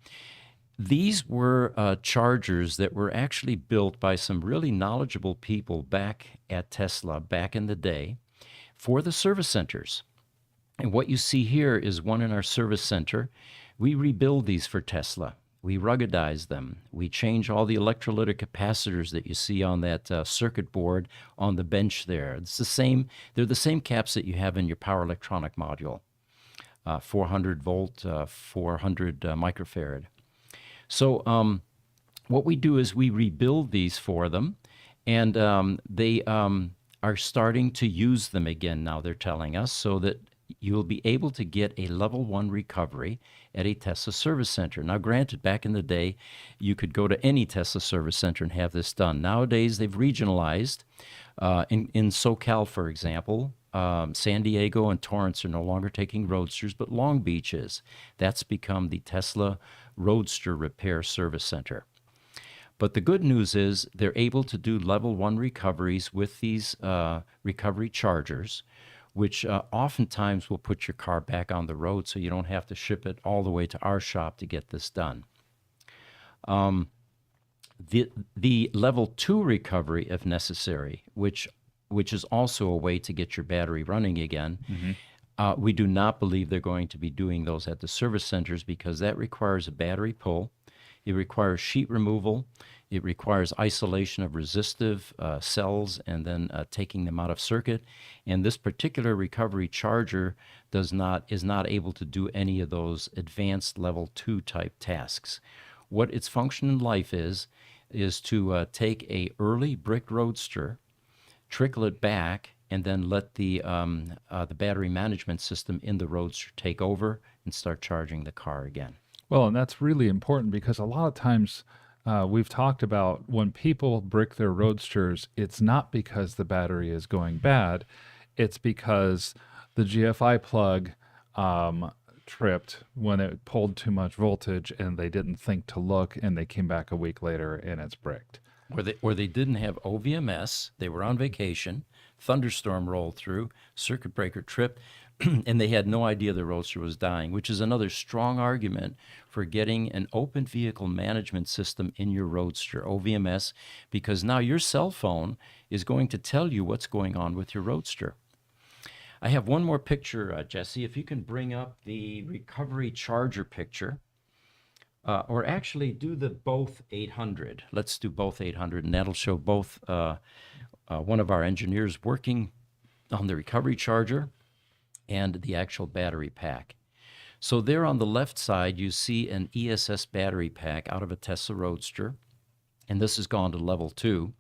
These were chargers that were actually built by some really knowledgeable people back at Tesla back in the day for the service centers. And what you see here is one in our service center. We rebuild these for Tesla. We ruggedize them. We change all the electrolytic capacitors that you see on that circuit board on the bench there. It's the same. They're the same caps that you have in your power electronic module, 400 volt, 400 microfarad. So what we do is we rebuild these for them, And they are starting to use them again now, they're telling us, so that you'll be able to get a level 1 recovery at a Tesla service center. Now, granted, back in the day, you could go to any Tesla service center and have this done. Nowadays, they've regionalized. In SoCal, for example, San Diego and Torrance are no longer taking Roadsters, but Long Beach is. That's become the Tesla Roadster Repair Service Center. But the good news is they're able to do level 1 recoveries with these recovery chargers, which oftentimes will put your car back on the road so you don't have to ship it all the way to our shop to get this done. The level 2 recovery, if necessary, which is also a way to get your battery running again, we do not believe they're going to be doing those at the service centers because that requires a battery pull. It requires sheet removal. It requires isolation of resistive cells and then taking them out of circuit. And this particular recovery charger is not able to do any of those advanced level 2 type tasks. What its function in life is to take a early brick Roadster, trickle it back, and then let the battery management system in the Roadster take over and start charging the car again. Well, and that's really important because a lot of times we've talked about when people brick their Roadsters, it's not because the battery is going bad. It's because the GFI plug tripped when it pulled too much voltage and they didn't think to look and they came back a week later and it's bricked. Or they didn't have OVMS, they were on vacation, thunderstorm rolled through, circuit breaker tripped, and they had no idea the Roadster was dying, which is another strong argument for getting an open vehicle management system in your Roadster, OVMS, because now your cell phone is going to tell you what's going on with your Roadster. I have one more picture, Jesse, if you can bring up the recovery charger picture. Or actually do the both 800. Let's do both 800, and that'll show both one of our engineers working on the recovery charger and the actual battery pack. So there on the left side, you see an ESS battery pack out of a Tesla Roadster, and this has gone to level 2.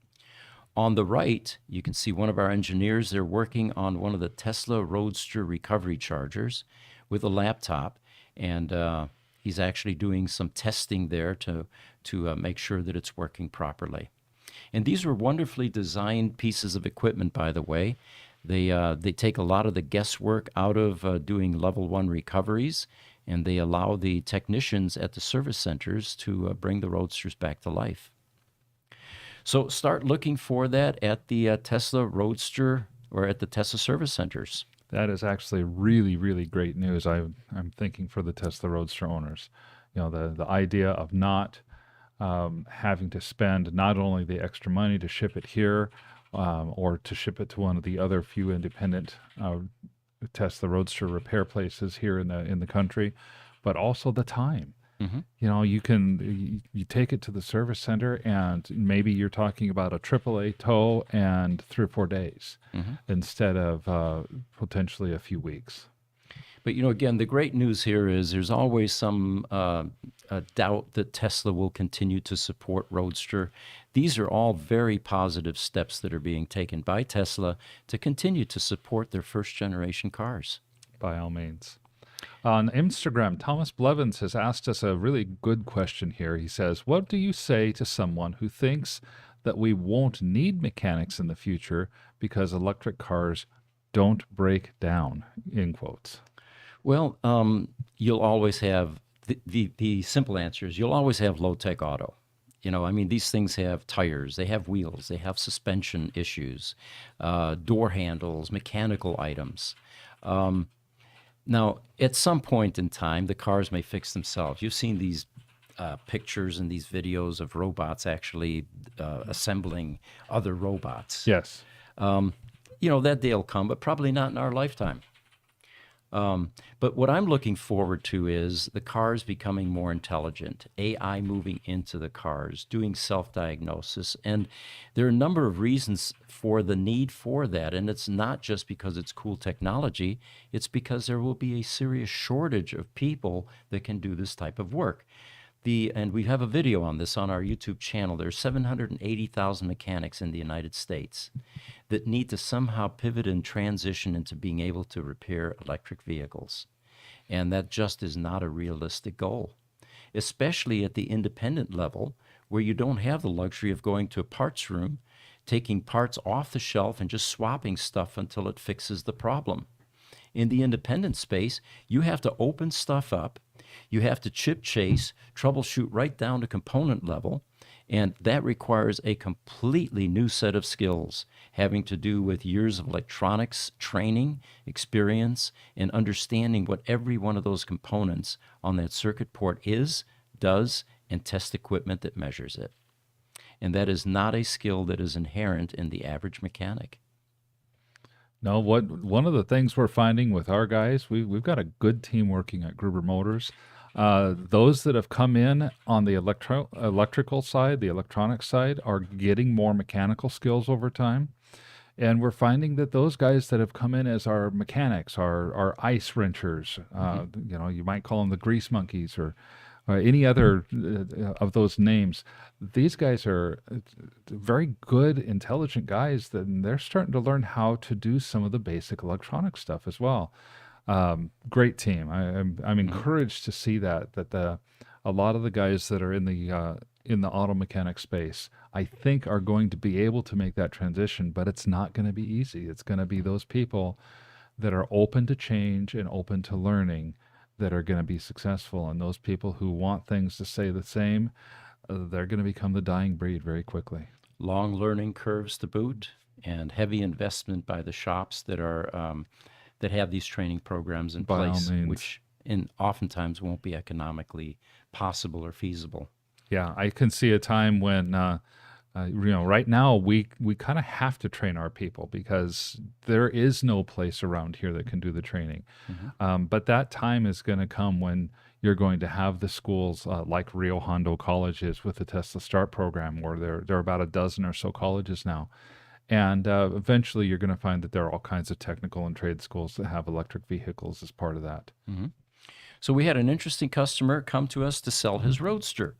On the right, you can see one of our engineers. They're working on one of the Tesla Roadster recovery chargers with a laptop, and he's actually doing some testing there to make sure that it's working properly. And these were wonderfully designed pieces of equipment, by the way. They take a lot of the guesswork out of doing level 1 recoveries, and they allow the technicians at the service centers to bring the Roadsters back to life. So start looking for that at the Tesla Roadster or at the Tesla service centers. That is actually really, really great news. I'm thinking for the Tesla Roadster owners. You know, the idea of not having to spend not only the extra money to ship it here or to ship it to one of the other few independent Tesla Roadster repair places here in the country, but also the time. Mm-hmm. You know, you take it to the service center and maybe you're talking about a AAA tow and 3 or 4 days instead of potentially a few weeks. But, you know, again, the great news here is there's always some doubt that Tesla will continue to support Roadster. These are all very positive steps that are being taken by Tesla to continue to support their first-generation cars. By all means. On Instagram, Thomas Blevins has asked us a really good question here. He says, what do you say to someone who thinks that we won't need mechanics in the future because electric cars don't break down, in quotes? Well, you'll always have, the simple answer is you'll always have low-tech auto. You know, I mean, these things have tires, they have wheels, they have suspension issues, door handles, mechanical items. Now, at some point in time, the cars may fix themselves. You've seen these pictures and these videos of robots actually assembling other robots. Yes. You know, that day will come, but probably not in our lifetime. But what I'm looking forward to is the cars becoming more intelligent, AI moving into the cars, doing self-diagnosis. And there are a number of reasons for the need for that. And it's not just because it's cool technology. It's because there will be a serious shortage of people that can do this type of work. And we have a video on this on our YouTube channel. There's 780,000 mechanics in the United States that need to somehow pivot and transition into being able to repair electric vehicles. And that just is not a realistic goal, especially at the independent level where you don't have the luxury of going to a parts room, taking parts off the shelf and just swapping stuff until it fixes the problem. In the independent space, you have to open stuff up, you have to chip chase, troubleshoot right down to component level, and that requires a completely new set of skills having to do with years of electronics training, experience, and understanding what every one of those components on that circuit port is, does, and test equipment that measures it. And that is not a skill that is inherent in the average mechanic. No, one of the things we're finding with our guys, we've got a good team working at Gruber Motors. Those that have come in on the electrical side, the electronic side, are getting more mechanical skills over time. And we're finding that those guys that have come in as our mechanics, our ice wrenchers, you might call them the grease monkeys or any other of those names. These guys are very good, intelligent guys, and they're starting to learn how to do some of the basic electronic stuff as well. Great team. I'm encouraged to see that a lot of the guys that are in the auto mechanic space, I think, are going to be able to make that transition, but it's not going to be easy. It's going to be those people that are open to change and open to learning that are going to be successful. And those people who want things to stay the same, they're going to become the dying breed very quickly. Long learning curves to boot, and heavy investment by the shops that are that have these training programs in By all place, means. which oftentimes won't be economically possible or feasible. Yeah, I can see a time when, right now we kind of have to train our people because there is no place around here that can do the training. But that time is going to come when you're going to have the schools like Rio Hondo colleges with the Tesla Start program, where there are about a dozen or so colleges now. And eventually you're going to find that there are all kinds of technical and trade schools that have electric vehicles as part of that. So we had an interesting customer come to us to sell his Roadster.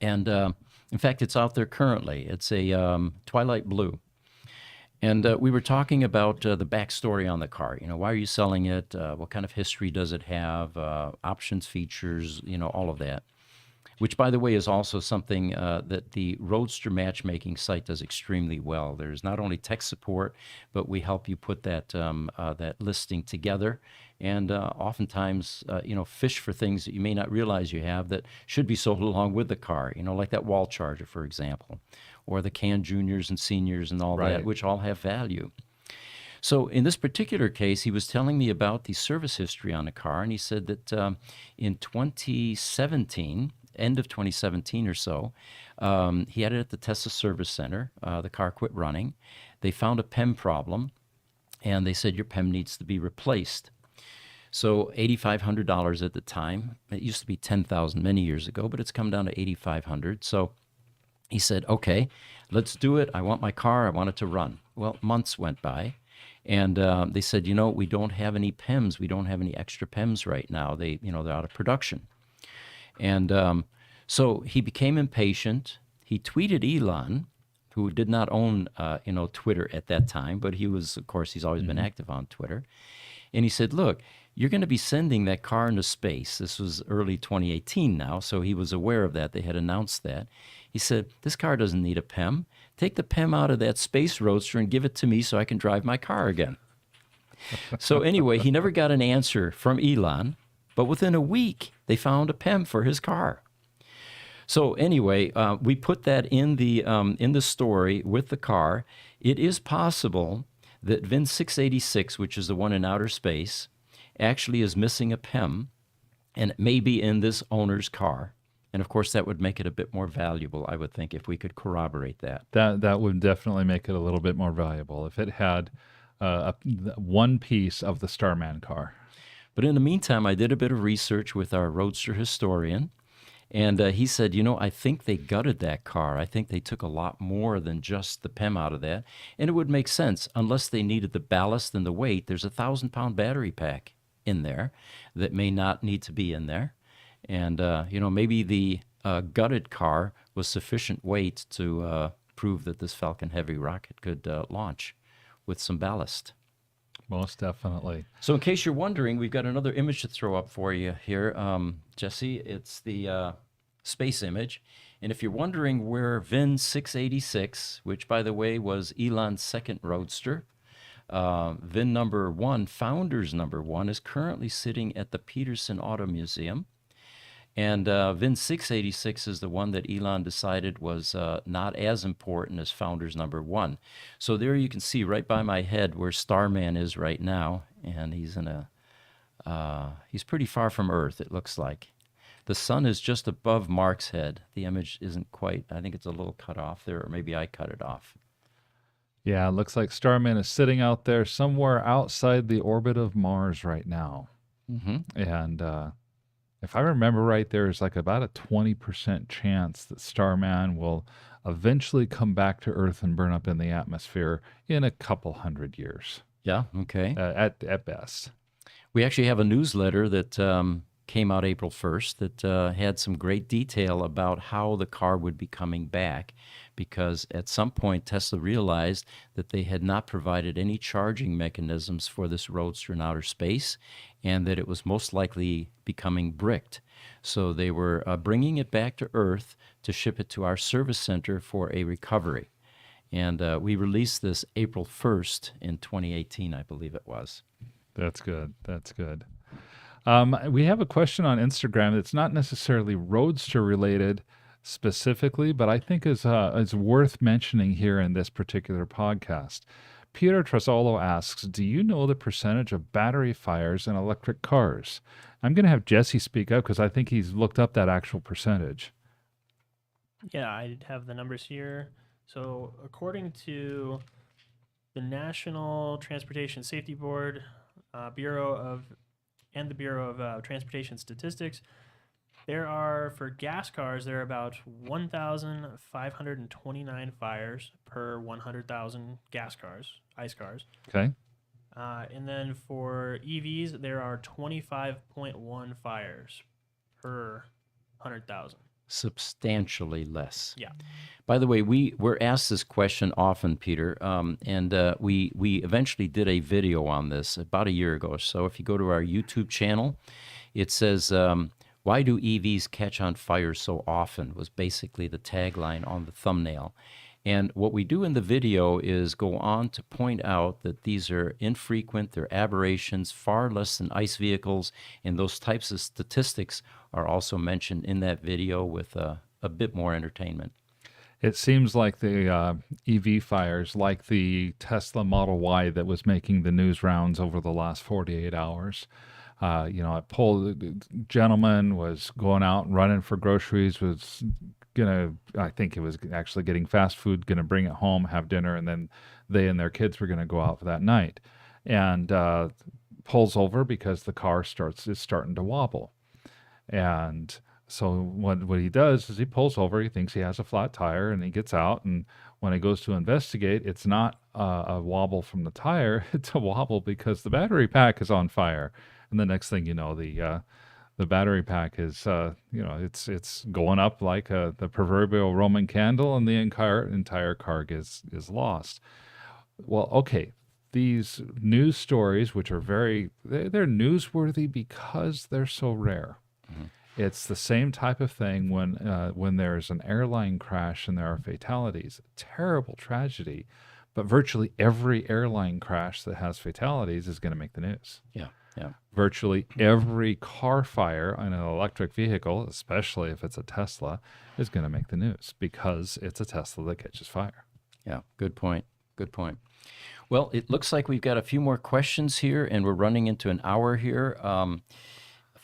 And in fact, it's out there currently. It's a Twilight Blue. And we were talking about the backstory on the car. Why are you selling it? What kind of history does it have? Options, features, all of that. Which, by the way, is also something that the Roadster Matchmaking site does extremely well. There's not only tech support, but we help you put that that listing together, and oftentimes, fish for things that you may not realize you have that should be sold along with the car. Like that wall charger, for example, or the CAN juniors and seniors and all Right. that, which all have value. So in this particular case, he was telling me about the service history on the car, and he said that in 2017, end of 2017 or so, he had it at the Tesla Service Center. The car quit running. They found a PEM problem, and they said, your PEM needs to be replaced. So $8,500 at the time. It used to be $10,000 many years ago, but it's come down to $8,500. So he said, okay, let's do it. I want my car. I want it to run. Well, months went by, and they said, we don't have any PEMs. We don't have any extra PEMs right now. They're out of production. And so he became impatient. He tweeted Elon, who did not own, Twitter at that time, but he was, of course, he's always been active on Twitter. And he said, look, you're going to be sending that car into space. This was early 2018 now, so he was aware of that. They had announced that. He said, this car doesn't need a PEM. Take the PEM out of that space Roadster and give it to me so I can drive my car again. So anyway, he never got an answer from Elon, but within a week, they found a PEM for his car. So anyway, we put that in the story with the car. It is possible that VIN 686, which is the one in outer space, actually is missing a PEM, and it may be in this owner's car. And of course, that would make it a bit more valuable, I would think, if we could corroborate that. That would definitely make it a little bit more valuable if it had one piece of the Starman car. But in the meantime, I did a bit of research with our Roadster historian, and he said, I think they gutted that car. I think they took a lot more than just the PEM out of that. And it would make sense. Unless they needed the ballast and the weight, there's a 1,000-pound battery pack in there that may not need to be in there. And, maybe the gutted car was sufficient weight to prove that this Falcon Heavy rocket could launch with some ballast. Most definitely. So in case you're wondering, we've got another image to throw up for you here, Jesse. It's the space image. And if you're wondering where VIN 686, which, by the way, was Elon's second Roadster, VIN number 1, Founders number 1, is currently sitting at the Peterson Auto Museum. And VIN 686 is the one that Elon decided was not as important as Founders number 1. So there you can see right by my head where Starman is right now. And he's he's pretty far from Earth, it looks like. The sun is just above Mark's head. The image isn't quite, I think it's a little cut off there, or maybe I cut it off. Yeah, it looks like Starman is sitting out there somewhere outside the orbit of Mars right now. Mm-hmm. And if I remember right, there's like about a 20% chance that Starman will eventually come back to Earth and burn up in the atmosphere in a couple hundred years, Yeah, okay. at best. We actually have a newsletter that came out April 1st that had some great detail about how the car would be coming back, because at some point Tesla realized that they had not provided any charging mechanisms for this Roadster in outer space, and that it was most likely becoming bricked. So they were bringing it back to Earth to ship it to our service center for a recovery. And we released this April 1st in 2018, I believe it was. That's good. That's good. We have a question on Instagram that's not necessarily Roadster related specifically, but I think is worth mentioning here in this particular podcast. Peter Trasolo asks, do you know the percentage of battery fires in electric cars? I'm going to have Jesse speak up because I think he's looked up that actual percentage. Yeah, I have the numbers here. So according to the National Transportation Safety Board, the Bureau of Transportation Statistics, for gas cars, there are about 1,529 fires per 100,000 ICE cars. Okay. And then for EVs, there are 25.1 fires per 100,000. Substantially less. Yeah. By the way, we're asked this question often, Peter, and we eventually did a video on this about a year ago. So if you go to our YouTube channel, it says, why do EVs catch on fire so often, was basically the tagline on the thumbnail. And what we do in the video is go on to point out that these are infrequent, they're aberrations, far less than ICE vehicles, and those types of statistics are also mentioned in that video with a bit more entertainment. It seems like the EV fires, like the Tesla Model Y that was making the news rounds over the last 48 hours. A gentleman was going out and running for groceries, I think it was actually getting fast food, gonna bring it home, have dinner, and then they and their kids were gonna go out for that night. And pulls over because the car is starting to wobble. And so what he does is he pulls over, he thinks he has a flat tire, and he gets out, and when he goes to investigate, it's not a wobble from the tire, it's a wobble because the battery pack is on fire. And the next thing you know, the battery pack is, it's going up like the proverbial Roman candle, and the entire car is lost. Well, okay, these news stories, which are they're newsworthy because they're so rare. Mm-hmm. It's the same type of thing when there's an airline crash and there are fatalities. Terrible tragedy, but virtually every airline crash that has fatalities is going to make the news. Yeah. Yeah. Virtually every car fire on an electric vehicle, especially if it's a Tesla, is going to make the news because it's a Tesla that catches fire. Yeah, good point. Good point. Well, it looks like we've got a few more questions here, and we're running into an hour here.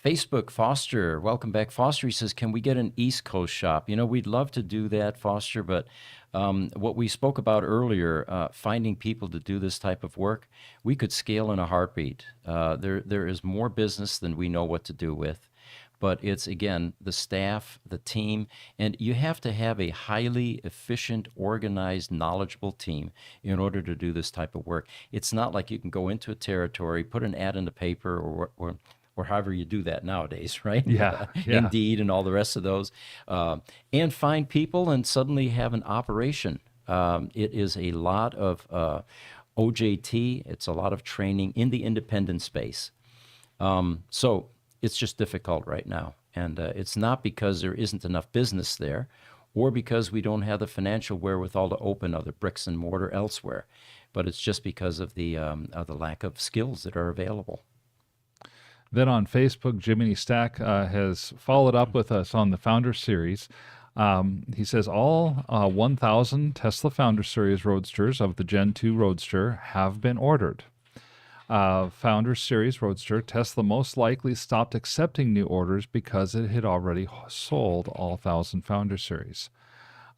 Facebook, Foster, welcome back. Foster, he says, can we get an East Coast shop? We'd love to do that, Foster, but what we spoke about earlier, finding people to do this type of work, we could scale in a heartbeat. There is more business than we know what to do with. But it's, again, the staff, the team, and you have to have a highly efficient, organized, knowledgeable team in order to do this type of work. It's not like you can go into a territory, put an ad in the paper or or however you do that nowadays, right? Yeah, yeah. Indeed, and all the rest of those, and find people and suddenly have an operation. It is a lot of OJT. It's a lot of training in the independent space. So it's just difficult right now. And it's not because there isn't enough business there or because we don't have the financial wherewithal to open other bricks and mortar elsewhere, but it's just because of the lack of skills that are available. Then on Facebook, Jiminey Stack has followed up with us on the Founders Series. He says all 1,000 Tesla Founders Series Roadsters of the Gen 2 Roadster have been ordered. Founders Series Roadster, Tesla most likely stopped accepting new orders because it had already sold all 1,000 Founders Series.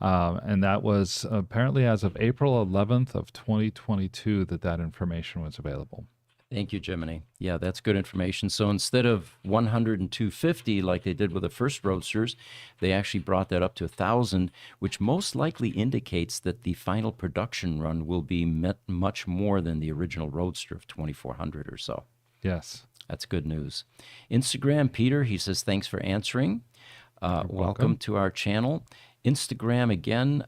And that was apparently as of April 11th of 2022 that information was available. Thank you, Jiminey. Yeah, that's good information. So instead of 100 and 250 like they did with the first Roadsters, they actually brought that up to 1,000, which most likely indicates that the final production run will be much more than the original Roadster of 2,400 or so. Yes. That's good news. Instagram, Peter, he says, thanks for answering. Welcome to our channel. Instagram again,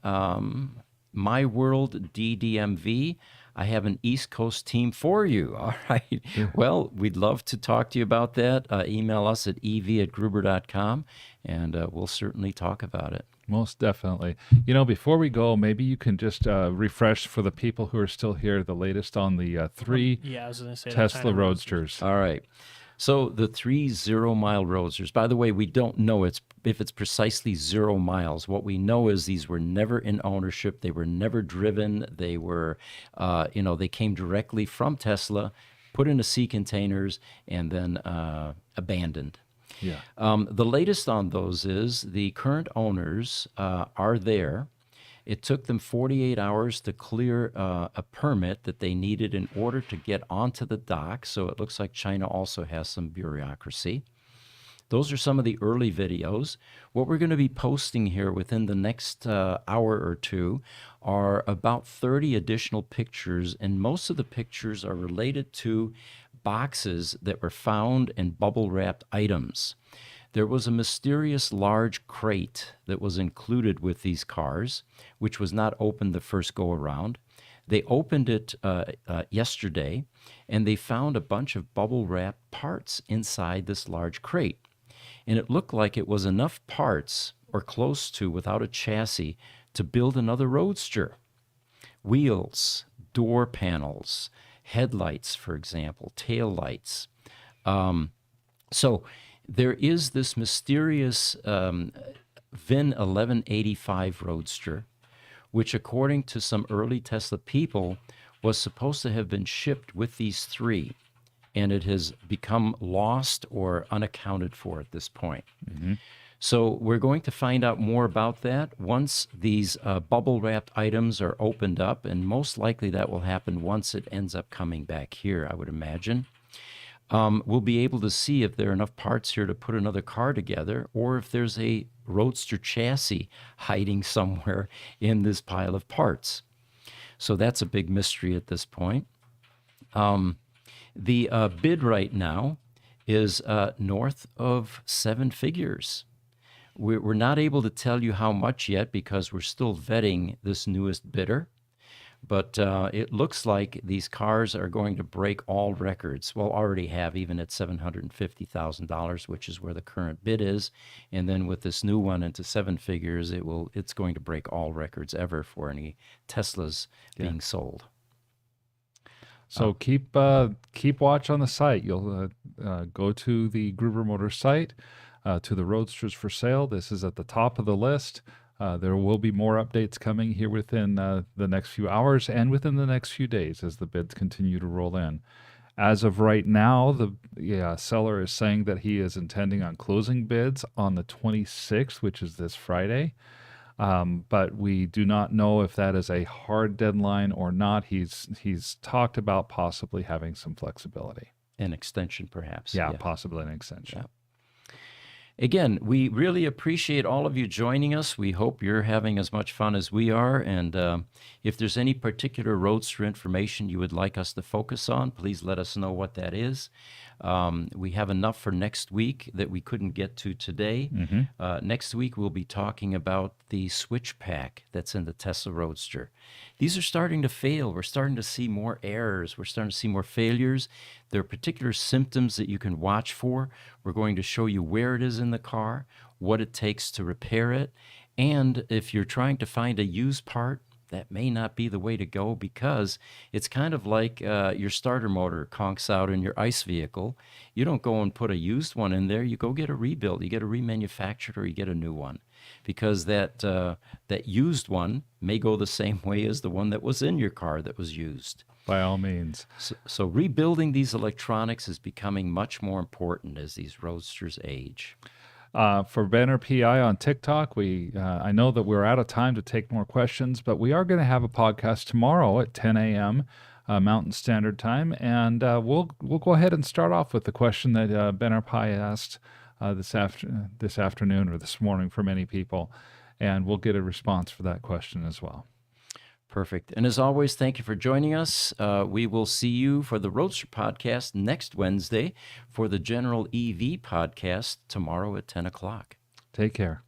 My World DDMV. I have an East Coast team for you. All right. Yeah. Well, we'd love to talk to you about that. Email us at ev@gruber.com, and we'll certainly talk about it. Most definitely. Before we go, maybe you can just refresh for the people who are still here the latest on the three Yeah, I was going to say Tesla Roadsters. All right. So the 3 Zero Mile Roadsters, by the way, we don't know if it's precisely 0 miles. What we know is these were never in ownership. They were never driven. They were, they came directly from Tesla, put into sea containers, and then abandoned. Yeah. The latest on those is the current owners are there. It took them 48 hours to clear a permit that they needed in order to get onto the dock. So it looks like China also has some bureaucracy. Those are some of the early videos. What we're going to be posting here within the next hour or two are about 30 additional pictures, and most of the pictures are related to boxes that were found and bubble-wrapped items. There was a mysterious large crate that was included with these cars, which was not opened the first go-around. They opened it yesterday, and they found a bunch of bubble-wrapped parts inside this large crate. And it looked like it was enough parts, or close to, without a chassis, to build another Roadster. Wheels, door panels, headlights, for example, tail lights. So there is this mysterious VIN 1185 Roadster, which according to some early Tesla people was supposed to have been shipped with these three, and it has become lost or unaccounted for at this point. Mm-hmm. So we're going to find out more about that once these bubble-wrapped items are opened up, and most likely that will happen once it ends up coming back here, I would imagine. We'll be able to see if there are enough parts here to put another car together, or if there's a Roadster chassis hiding somewhere in this pile of parts. So that's a big mystery at this point. The bid right now is north of 7 figures. We're not able to tell you how much yet because we're still vetting this newest bidder. But it looks like these cars are going to break all records. Well, already have, even at $750,000, which is where the current bid is. And then with this new one into 7 figures, it's going to break all records ever for any Teslas being sold. So keep watch on the site. You'll go to the Gruber Motors site, to the Roadsters for sale. This is at the top of the list. There will be more updates coming here within the next few hours and within the next few days as the bids continue to roll in. As of right now, the seller is saying that he is intending on closing bids on the 26th, which is this Friday. But we do not know if that is a hard deadline or not. He's talked about possibly having some flexibility. An extension, perhaps. Yeah, possibly an extension. Yeah. Again, we really appreciate all of you joining us. We hope you're having as much fun as we are. And if there's any particular Roadster information you would like us to focus on, please let us know what that is. We have enough for next week that we couldn't get to today. Next week, we'll be talking about the Switchpack that's in the Tesla Roadster. These are starting to fail. We're starting to see more errors. We're starting to see more failures. There are particular symptoms that you can watch for. We're going to show you where it is in the car, what it takes to repair it, and if you're trying to find a used part, that may not be the way to go, because it's kind of like your starter motor conks out in your ICE vehicle. You don't go and put a used one in there. You go get a rebuilt. You get a remanufactured, or you get a new one, because that used one may go the same way as the one that was in your car that was used. By all means. So rebuilding these electronics is becoming much more important as these Roadsters age. For Banner PI on TikTok, I know that we're out of time to take more questions, but we are going to have a podcast tomorrow at 10 a.m. Mountain Standard Time, and we'll go ahead and start off with the question that Banner Pi asked this afternoon or this morning for many people, and we'll get a response for that question as well. Perfect. And as always, thank you for joining us. We will see you for the Roadster podcast next Wednesday, for the General EV podcast tomorrow at 10 o'clock. Take care.